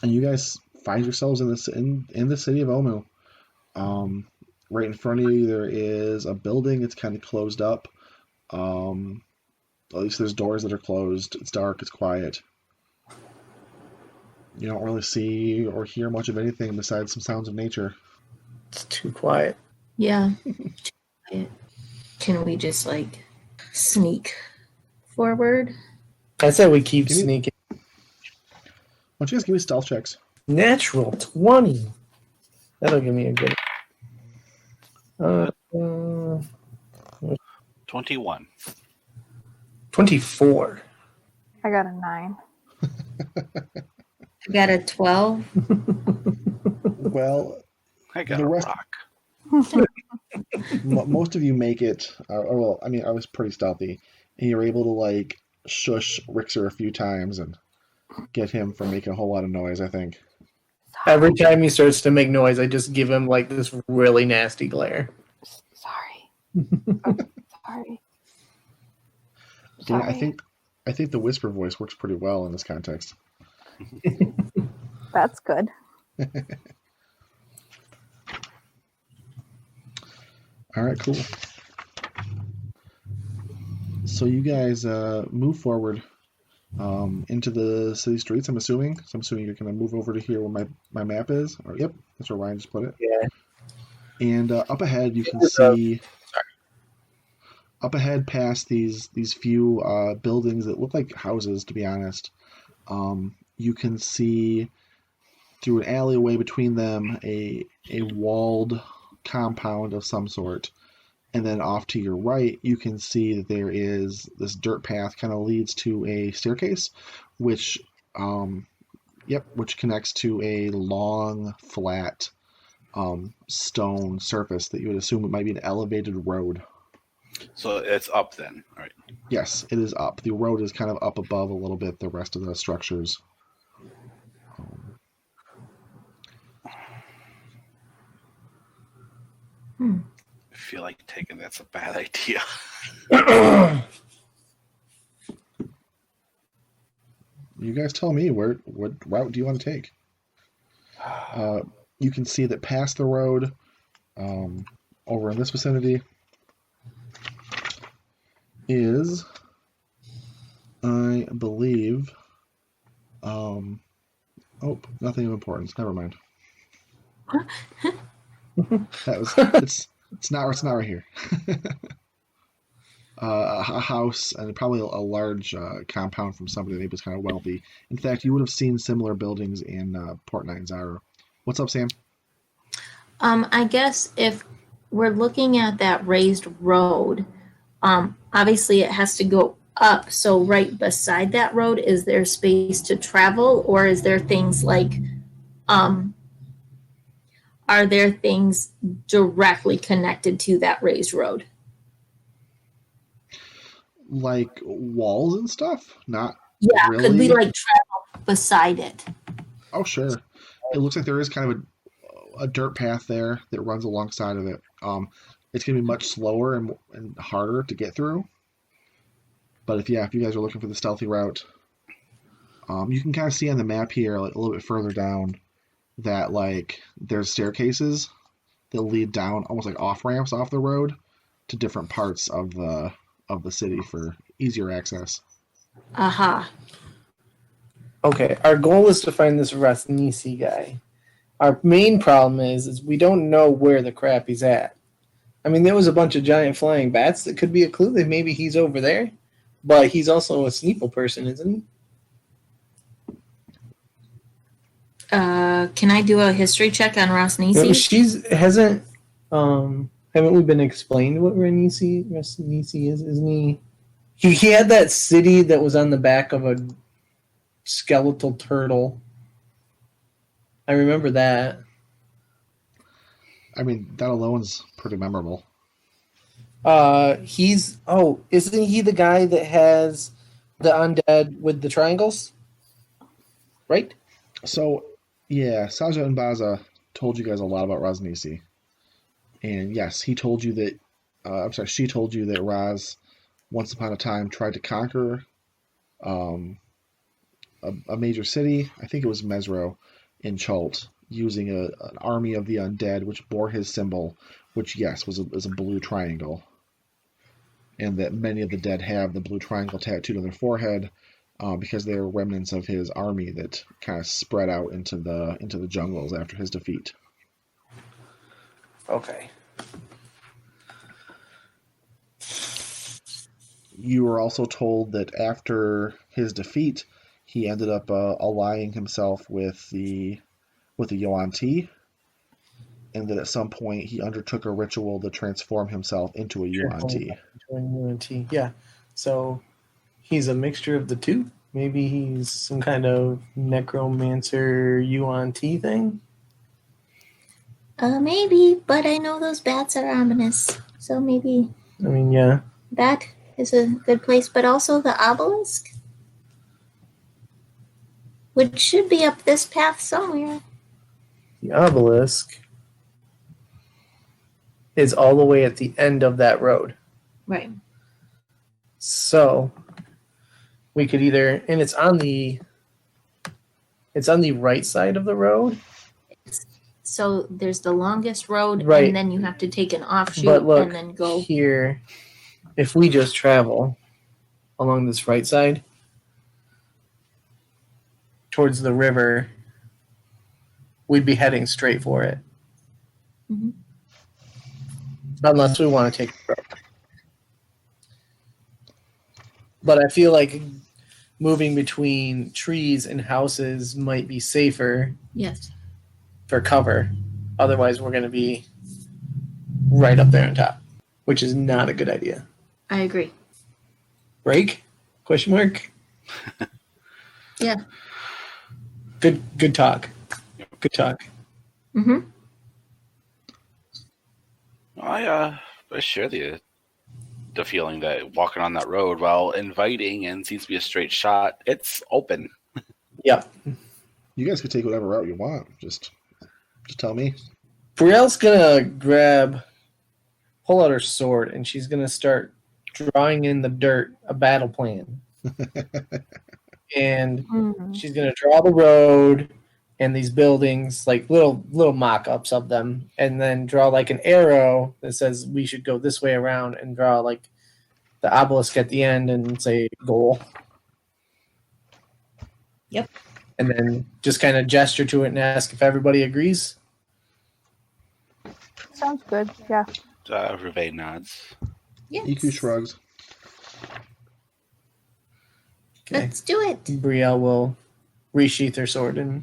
A: and you guys find yourselves in the city of Omu. Right in front of you, there is a building. It's kind of closed up. At least there's doors that are closed. It's dark. It's quiet. You don't really see or hear much of anything besides some sounds of nature.
D: It's too quiet.
B: Yeah. Can we just like sneak forward?
D: I said we keep
A: Give me-
D: sneaking.
A: Why don't you guys give me stealth checks?
D: Natural 20. That'll give me a good.
E: 21.
D: 24.
C: I got a 9.
B: I got a 12.
A: Well,
E: I got
A: The
E: a
A: rest-
E: rock.
A: most of you make it. Well, I mean, I was pretty stealthy, and you're able to like shush Rixer a few times and get him from making a whole lot of noise. I think.
D: Every time he starts to make noise, I just give him like this really nasty glare.
C: Sorry. Oh, sorry.
A: Yeah, I think the whisper voice works pretty well in this context.
C: That's good.
A: All right, cool. So you guys move forward into the city streets. I'm assuming. So I'm assuming you're gonna move over to here where my map is. Or, yep, that's where Ryan just put it.
D: Yeah.
A: And up ahead, you can see. Up ahead, past these few buildings that look like houses, to be honest, you can see through an alleyway between them a walled compound of some sort, and then off to your right, you can see that there is this dirt path kind of leads to a staircase, which connects to a long, flat stone surface that you would assume it might be an elevated road.
E: So it's up then. All right.
A: Yes, it is up. The road is kind of up above a little bit the rest of the structures.
E: I feel like taking that's a bad idea.
A: You guys tell me what route do you want to take? You can see that past the road, over in this vicinity, is, I believe, nothing of importance. Never mind. It's not right here. A house and probably a large compound from somebody that was kind of wealthy. In fact, you would have seen similar buildings in Port Nyanzaru. What's up, Sam?
B: I guess if we're looking at that raised road, obviously it has to go up. So right beside that road, is there space to travel, or is there things like, are there things directly connected to that raised road?
A: Like walls and stuff? Not
B: Yeah,
A: really.
B: could we like travel beside it?
A: Oh, sure. It looks like there is kind of a dirt path there that runs alongside of it. It's going to be much slower and harder to get through. But if you guys are looking for the stealthy route, you can kind of see on the map here, like a little bit further down, that like there's staircases that lead down, almost like off ramps off the road to different parts of the city for easier access.
B: Aha.
D: Okay, our goal is to find this Rasnisi guy. Our main problem is we don't know where the crap he's at. I mean, there was a bunch of giant flying bats that could be a clue that maybe he's over there, but he's also a Sneeple person, isn't he?
B: Can I do a history check on Ross
D: No,
B: Nisi?
D: haven't we been explained what Rasnisi is? Isn't he? He had that city that was on the back of a skeletal turtle. I remember that.
A: I mean, that alone's pretty memorable.
D: Isn't he the guy that has the undead with the triangles? Right?
A: So, yeah, Saja and Baza told you guys a lot about Raznisi. And yes, he told you that, she told you that Raz, once upon a time, tried to conquer a major city. I think it was Mesro in Chult, using an army of the undead, which bore his symbol, which, yes, was a blue triangle. And that many of the dead have the blue triangle tattooed on their forehead because they are remnants of his army that kind of spread out into the jungles after his defeat.
D: Okay.
A: You were also told that after his defeat, he ended up allying himself with the Yuan-Ti, and that at some point he undertook a ritual to transform himself into a Yuan-Ti.
D: Yeah. So he's a mixture of the two. Maybe he's some kind of necromancer Yuan-Ti thing.
B: Maybe, but I know those bats are ominous, so maybe
D: I mean, yeah.
B: that is a good place. But also the obelisk, which should be up this path somewhere.
D: The obelisk is all the way at the end of that road.
B: Right.
D: So we could either, and it's on the right side of the road.
B: So there's the longest road,
D: Right.
B: and then you have to take an offshoot
D: But look,
B: and then go
D: here, if we just travel along this right side towards the river, we'd be heading straight for it.
B: Mhm.
D: Unless we want to take the road. But I feel like moving between trees and houses might be safer
B: Yes.
D: for cover. Otherwise, we're going to be right up there on top, which is not a good idea.
B: I agree.
D: Break? Question mark?
B: Yeah.
D: Good talk. Good talk.
B: Mm-hmm.
E: I share the feeling that walking on that road, while inviting and seems to be a straight shot, it's open.
D: Yep.
A: You guys could take whatever route you want. Just tell me.
D: Brielle's gonna pull out her sword, and she's gonna start drawing in the dirt a battle plan. And she's gonna draw the road and these buildings, like little mock-ups of them, and then draw like an arrow that says we should go this way around, and draw like the obelisk at the end and say goal.
B: Yep.
D: And then just kind of gesture to it and ask if everybody agrees.
C: Sounds good. Yeah.
E: Reve nods.
B: Yes.
A: EQ shrugs.
D: Okay.
B: Let's do it.
D: Brielle will resheath her sword and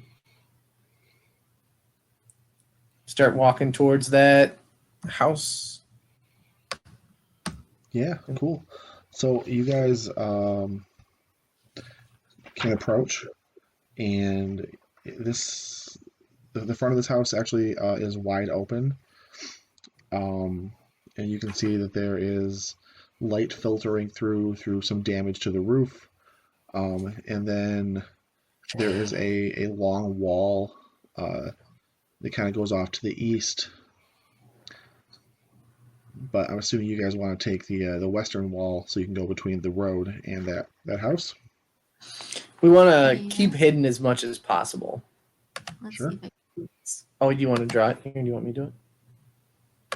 D: start walking towards that house.
A: Yeah, cool. So you guys can approach, and the front of this house actually is wide open, and you can see that there is light filtering through some damage to the roof, and then there is a long wall that kind of goes off to the east. But I'm assuming you guys want to take the western wall so you can go between the road and that house.
D: We want to keep hidden as much as possible.
B: Let's
A: Sure.
B: see if I can do this.
D: Oh, do you want to draw it here? Do you want me to do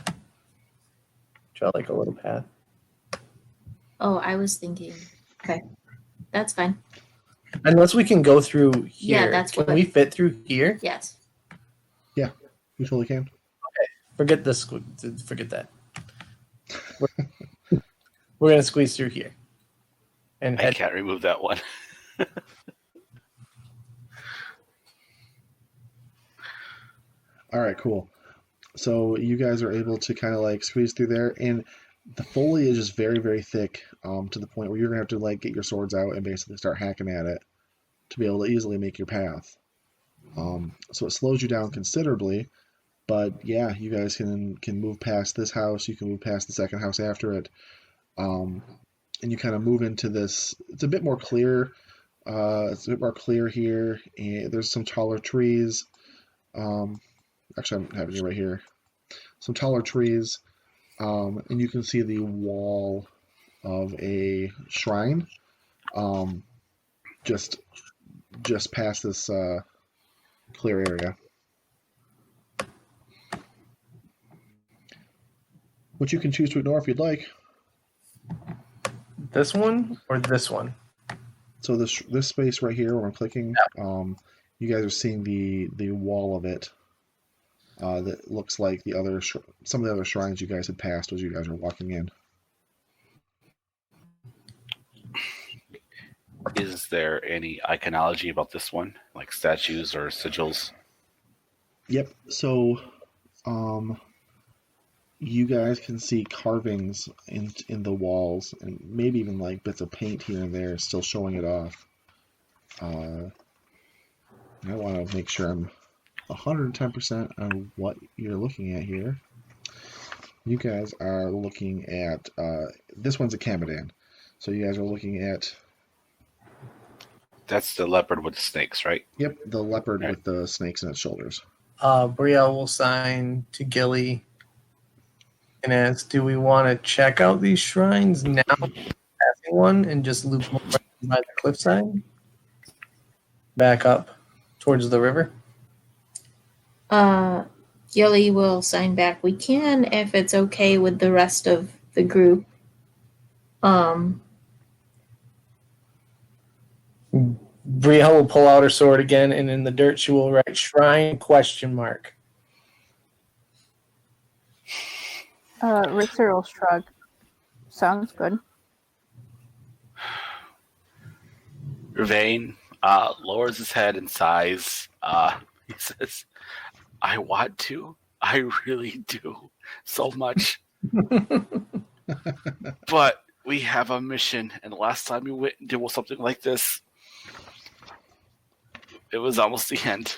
D: it? Draw like a little path.
B: Oh, I was thinking. Okay. That's fine.
D: Unless we can go through here.
B: Yeah, that's
D: can
B: what-
D: we fit through here?
B: Yes.
A: You totally can.
D: Forget this. Forget that. We're gonna squeeze through here. And
E: I
D: head.
E: can't remove that one.
A: All right, cool. So you guys are able to kind of like squeeze through there, and the foliage is very, very thick, to the point where you're gonna have to like get your swords out and basically start hacking at it to be able to easily make your path. So it slows you down considerably, but yeah, you guys can move past this house. You can move past the second house after it, and you kind of move into this. It's a bit more clear. It's a bit more clear here, and there's some taller trees. Actually, I'm having it right here. Some taller trees, and you can see the wall of a shrine, just past this clear area. Which you can choose to ignore if you'd like.
D: This one or this one?
A: So this space right here where I'm clicking, you guys are seeing the wall of it. That looks like some of the other shrines you guys had passed as you guys were walking in.
E: Is there any iconology about this one, like statues or sigils?
A: Yep. So, you guys can see carvings in the walls, and maybe even like bits of paint here and there, still showing it off. I want to make sure I'm 110% on what you're looking at here. You guys are looking at this one's a Kamadan, so you guys are looking at.
E: That's the leopard with the snakes, right?
A: Yep, the leopard
E: Right.
A: with the snakes in its shoulders.
D: Brielle will sign to Gilly and ask, do we want to check out these shrines now, passing one, and just loop by the cliffside? Back up towards the river?
B: Yelly will sign back. We can if it's okay with the rest of the group.
D: Brielle will pull out her sword again, and in the dirt she will write "shrine?" ?
C: Richter will shrug. Sounds good.
E: Ravain lowers his head and sighs. He says, I want to. I really do. So much. But we have a mission, and the last time we went and did something like this, it was almost the end.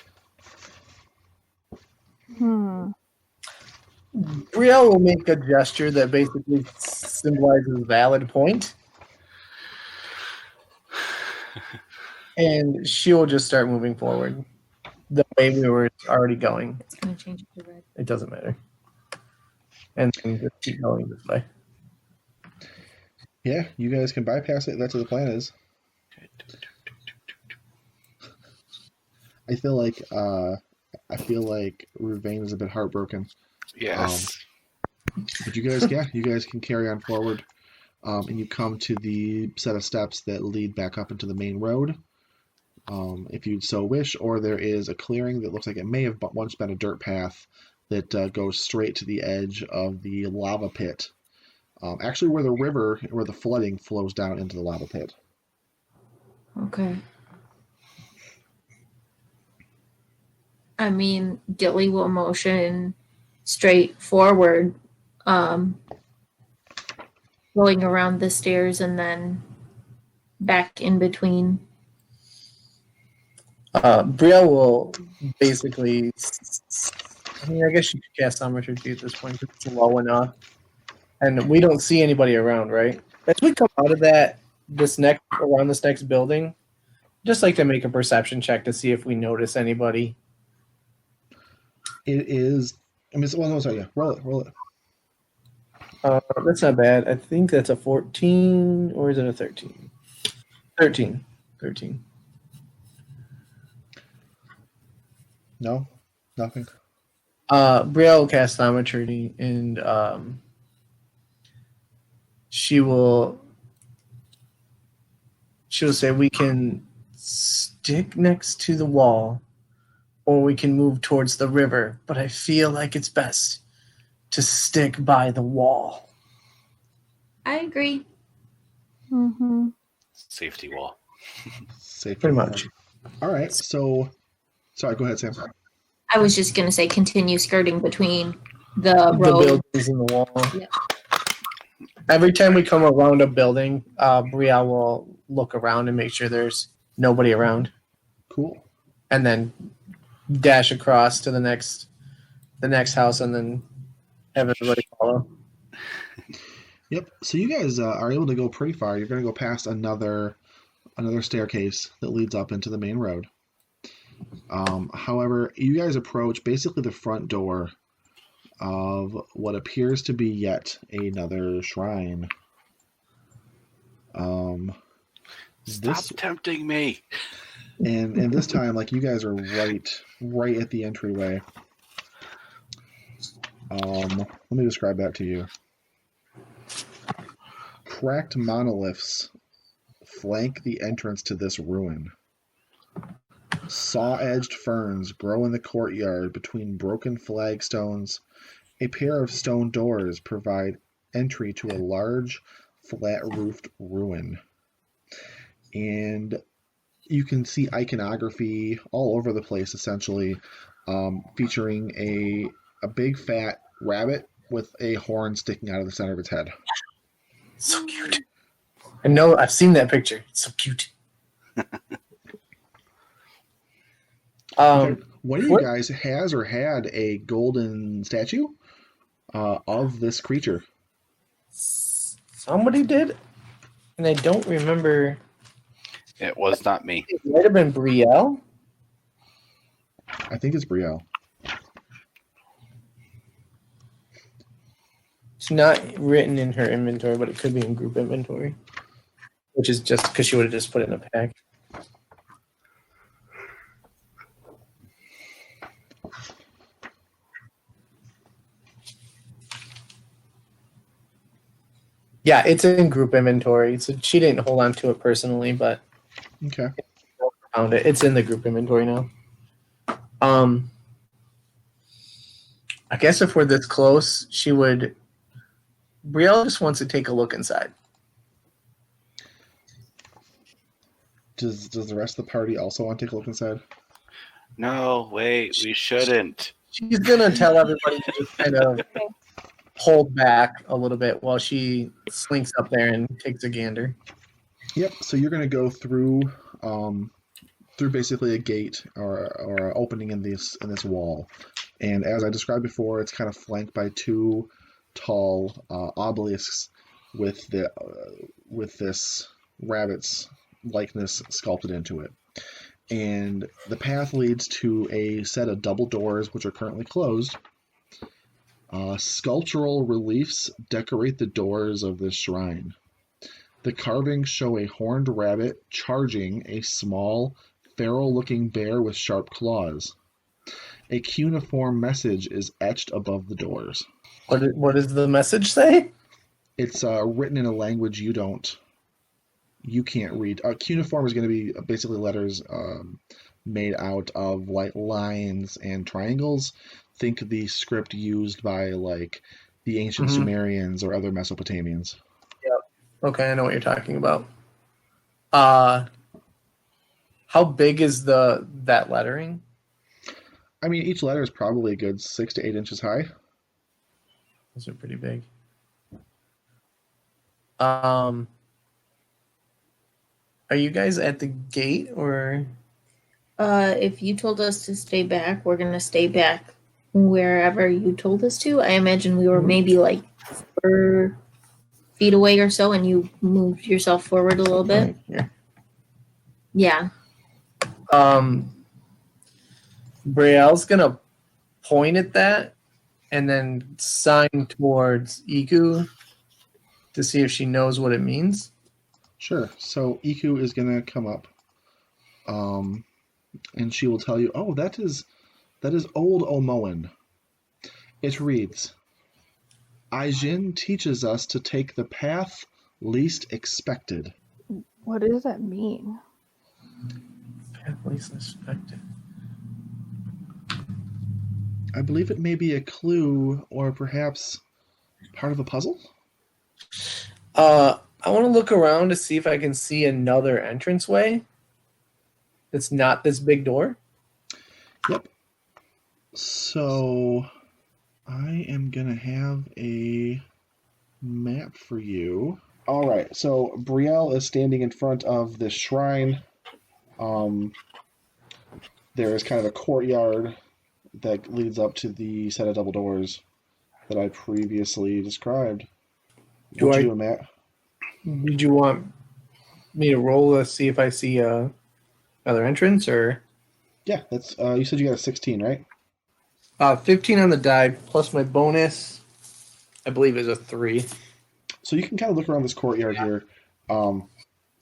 D: Brielle will make a gesture that basically symbolizes a valid point. And she will just start moving forward the way we were already going.
B: It's going to change it to red.
D: It doesn't matter. And then just keep going this way.
A: Yeah, you guys can bypass it. That's what the plan is. I feel like Ruvain is a bit heartbroken.
E: Yes.
A: But you guys can carry on forward, and you come to the set of steps that lead back up into the main road, if you so wish. Or there is a clearing that looks like it may have once been a dirt path that goes straight to the edge of the lava pit. Actually, where the flooding flows down into the lava pit.
B: Okay. I mean, Gilly will motion straight forward, going around the stairs and then back in between.
D: Brielle will basically, I mean, I guess you could cast Thaumaturgy at this point because it's low enough. And we don't see anybody around, right? As we come out of around this next building, just like to make a perception check to see if we notice anybody.
A: It is. I mean, yeah. Roll it.
D: That's not bad. I think that's a 14, or is it a 13? 13.
A: No, nothing.
D: Brielle will cast Thaumaturgy, and she'll say we can stick next to the wall, or we can move towards the river, but I feel like it's best to stick by the wall.
B: I agree.
C: Mm-hmm.
E: Safety wall.
A: Safe.
D: Pretty much.
A: All right. So, sorry. Go ahead, Sam.
B: I was just going to say continue skirting between the
D: The
B: road.
D: buildings and the wall.
B: Yeah.
D: Every time we come around a building, Brielle will look around and make sure there's nobody around,
A: Cool.
D: and then dash across to the next house, and then have everybody follow.
A: Yep. So you guys are able to go pretty far. You're going to go past another staircase that leads up into the main road. However, you guys approach basically the front door of what appears to be yet another shrine.
E: Stop tempting me.
A: And this time, like, you guys are right at the entryway. Let me describe that to you. Cracked monoliths flank the entrance to this ruin. Saw-edged ferns grow in the courtyard between broken flagstones. A pair of stone doors provide entry to a large, flat-roofed ruin. And you can see iconography all over the place, essentially, featuring a big, fat rabbit with a horn sticking out of the center of its head.
D: So cute. I know. I've seen that picture. It's so cute.
A: One of you guys has or had a golden statue of this creature?
D: Somebody did, and I don't remember.
E: It was not me.
D: It might have been Brielle.
A: I think it's Brielle.
D: It's not written in her inventory, but it could be in group inventory, which is just because she would have just put it in a pack. Yeah, it's in group inventory. So she didn't hold on to it personally, but
A: Okay.
D: found it. It's in the group inventory now. I guess if we're this close, she would. Brielle just wants to take a look inside.
A: Does the rest of the party also want to take a look inside?
E: No, wait, we shouldn't.
D: She's gonna tell everybody to just kind of hold back a little bit while she slinks up there and takes a gander.
A: Yep. So you're going to go through basically a gate or an opening in this wall, and as I described before, it's kind of flanked by two tall obelisks with this rabbit's likeness sculpted into it. And the path leads to a set of double doors, which are currently closed. Sculptural reliefs decorate the doors of this shrine. The carvings show a horned rabbit charging a small, feral-looking bear with sharp claws. A cuneiform message is etched above the doors.
D: What does the message say?
A: It's written in a language you can't read. Cuneiform is going to be basically letters made out of like lines and triangles. Think the script used by like the ancient Sumerians or other Mesopotamians.
D: Okay, I know what you're talking about. How big is that lettering?
A: I mean, each letter is probably a good 6 to 8 inches high.
D: Those are pretty big. Are you guys at the gate or?
B: If you told us to stay back, we're going to stay back wherever you told us to. I imagine we were maybe like 4 feet away or so, and you moved yourself forward a little bit. Yeah.
D: Brielle's gonna point at that and then sign towards Iku to see if she knows what it means.
A: Sure. So Iku is going to come up, and she will tell you, "Oh, that is old Omoan. It reads, Aijin teaches us to take the path least expected."
C: What does that mean?
D: Path least suspected.
A: I believe it may be a clue or perhaps part of a puzzle.
D: I want to look around to see if I can see another entranceway that's not this big door.
A: Yep. So I am going to have a map for you. All right. So Brielle is standing in front of this shrine. There is kind of a courtyard that leads up to the set of double doors that I previously described. What you doing, Matt?
D: Did you want me to roll to see if I see another entrance, or?
A: Yeah, that's. You said you got a 16, right?
D: 15 on the die plus my bonus, I believe, is a 3.
A: So you can kind of look around this courtyard here.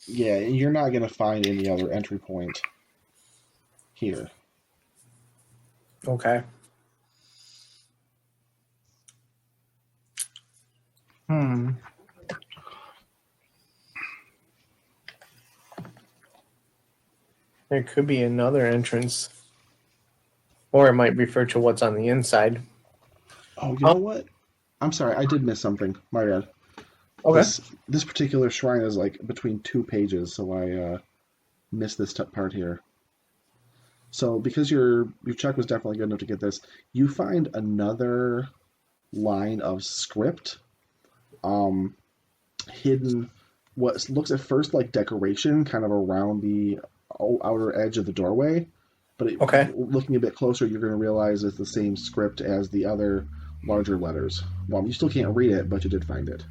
A: Yeah, you're not going to find any other entry point here.
D: Okay. There could be another entrance. Or it might refer to what's on the inside.
A: Oh, you know what? I'm sorry, I did miss something. My bad.
D: Okay.
A: This particular shrine is like between 2 pages, so I missed this part here. So because your check was definitely good enough to get this, you find another line of script hidden, what looks at first like decoration kind of around the outer edge of the doorway, but looking a bit closer, you're going to realize it's the same script as the other larger letters. Well, you still can't read it, but you did find it.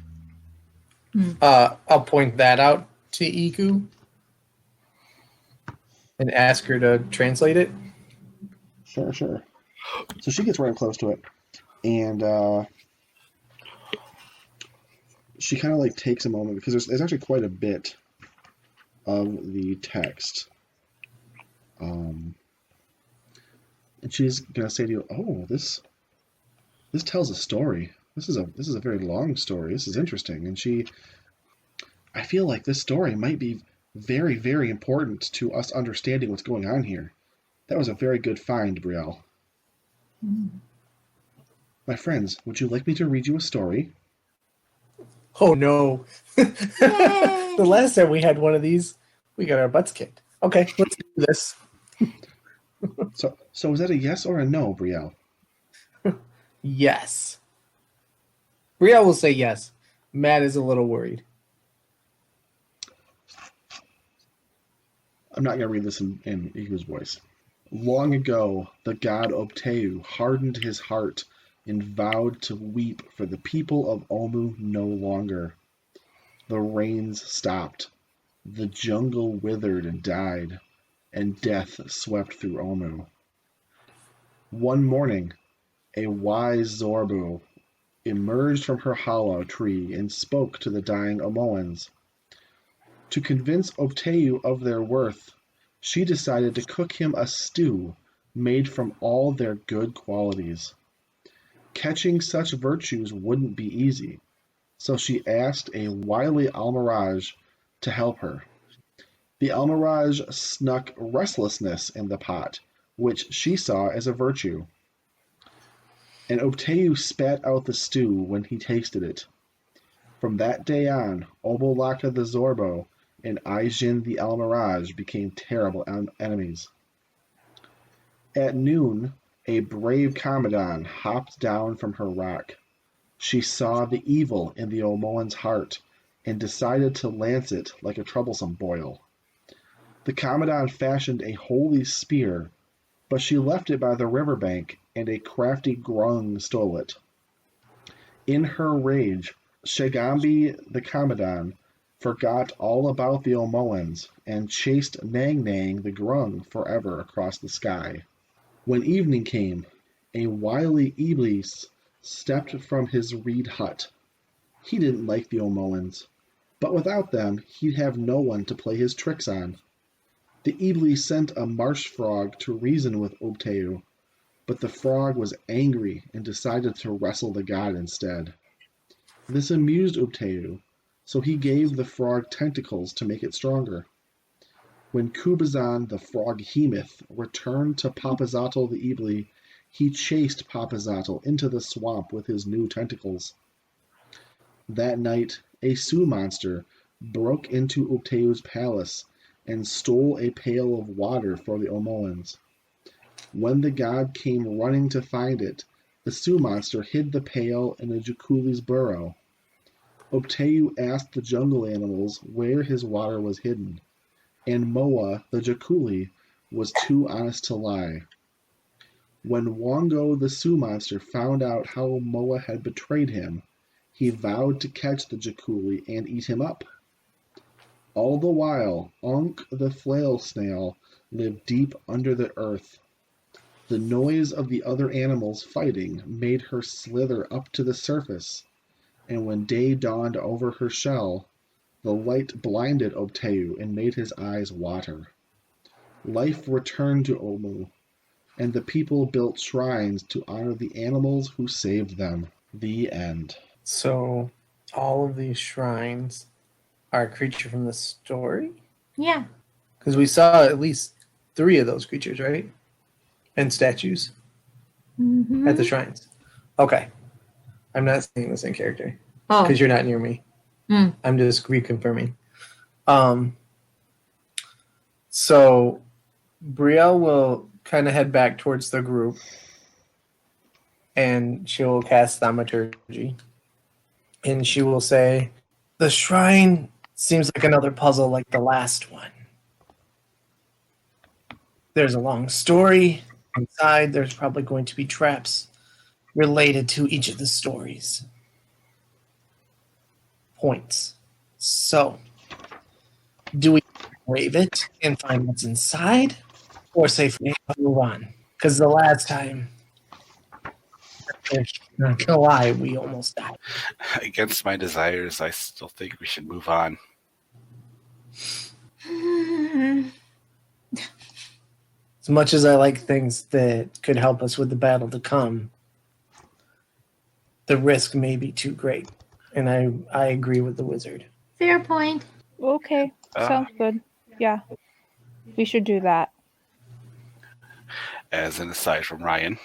D: I'll point that out to Iku and ask her to translate it.
A: Sure. So she gets right up close to it, and she kind of like takes a moment because there's actually quite a bit of the text. And she's gonna say to you, "Oh, this tells a story. This is a very long story. This is interesting." And I feel like this story might be very, very important to us understanding what's going on here. That was a very good find, Brielle. My friends, would you like me to read you a story?
D: Oh no! The last time we had one of these, we got our butts kicked. Okay, let's do this.
A: So is that a yes or a no, Brielle?
D: Yes. Brielle will say yes. Matt is a little worried.
A: I'm not going to read this in Iku's voice. Long ago, the god Obteu hardened his heart and vowed to weep for the people of Omu no longer. The rains stopped, the jungle withered and died, and death swept through Omu. One morning, a wise Zorbu emerged from her hollow tree and spoke to the dying Omoans. To convince Obteu of their worth, she decided to cook him a stew made from all their good qualities. Catching such virtues wouldn't be easy, so she asked a wily Almiraj to help her. The Almiraj snuck restlessness in the pot, which she saw as a virtue. And Obteu spat out the stew when he tasted it. From that day on, Obolaka the Zorbo and Aijin the Almiraj became terrible enemies. At noon, a brave Commandant hopped down from her rock. She saw the evil in the Omoan's heart and decided to lance it like a troublesome boil. The Commandant fashioned a holy spear, but she left it by the riverbank and a crafty grung stole it. In her rage, Shagambi the Commandant forgot all about the Omoans and chased Nang Nang the grung forever across the sky. When evening came, a wily Iblis stepped from his reed hut. He didn't like the Omoans, but without them he'd have no one to play his tricks on. The Iblis sent a marsh frog to reason with Obteu, but the frog was angry and decided to wrestle the god instead. This amused Obteu, so he gave the frog tentacles to make it stronger. When Kubazan the frog-hemoth returned to Papazatl the Ibli, he chased Papazatl into the swamp with his new tentacles. That night, a Sioux monster broke into Ukteu's palace and stole a pail of water for the Omoans. When the god came running to find it, the Sioux monster hid the pail in a Jakuli's burrow. Ukteu asked the jungle animals where his water was hidden, and Moa, the Jakuli, was too honest to lie. When Wongo the Sioux monster found out how Moa had betrayed him, he vowed to catch the Jakuli and eat him up. All the while, Unk the flail snail lived deep under the earth. The noise of the other animals fighting made her slither up to the surface, and when day dawned over her shell, the light blinded Ukteu and made his eyes water. Life returned to Omu, and the people built shrines to honor the animals who saved them. The end.
D: So, all of these shrines are a creature from the story?
B: Yeah.
D: Because we saw at least 3 of those creatures, right? And statues at the shrines. Okay. I'm not saying the same character.
B: Oh.
D: Because you're not near me.
B: Mm.
D: I'm just reconfirming. So, Brielle will kind of head back towards the group. And she will cast Thaumaturgy. And she will say, the shrine seems like another puzzle like the last one. There's a long story. Inside, there's probably going to be traps related to each of the stories. Points. So, do we brave it and find what's inside, or safely move on? Because the last time, not gonna lie, we almost died.
E: Against my desires, I still think we should move on.
D: As much as I like things that could help us with the battle to come, the risk may be too great. And I agree with the wizard.
B: Fair point.
C: Okay, sounds good. Yeah, we should do that.
E: As an aside from Ryan,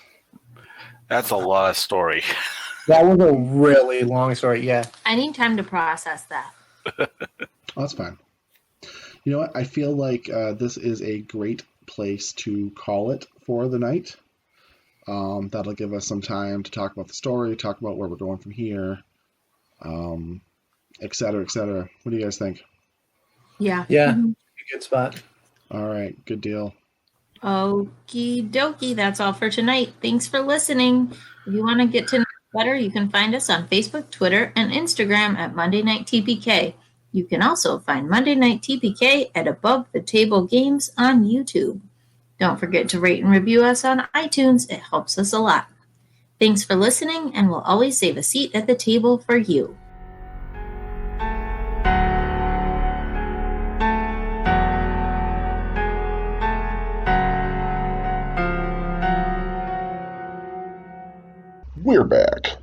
E: that's a lot of story.
D: That was a really long story, yeah.
B: I need time to process that.
A: Oh, that's fine. You know what? I feel like this is a great place to call it for the night. That'll give us some time to talk about the story, talk about where we're going from here, et cetera, et cetera. What do you guys think?
B: Yeah.
D: Yeah, good spot.
A: All right, good deal.
B: Okie dokie. That's all for tonight. Thanks for listening. If you want to get to know us better, you can find us on Facebook, Twitter, and Instagram at Monday Night TPK. You can also find Monday Night TPK at Above the Table Games on YouTube. Don't forget to rate and review us on iTunes. It helps us a lot. Thanks for listening, and we'll always save a seat at the table for you.
A: We're back.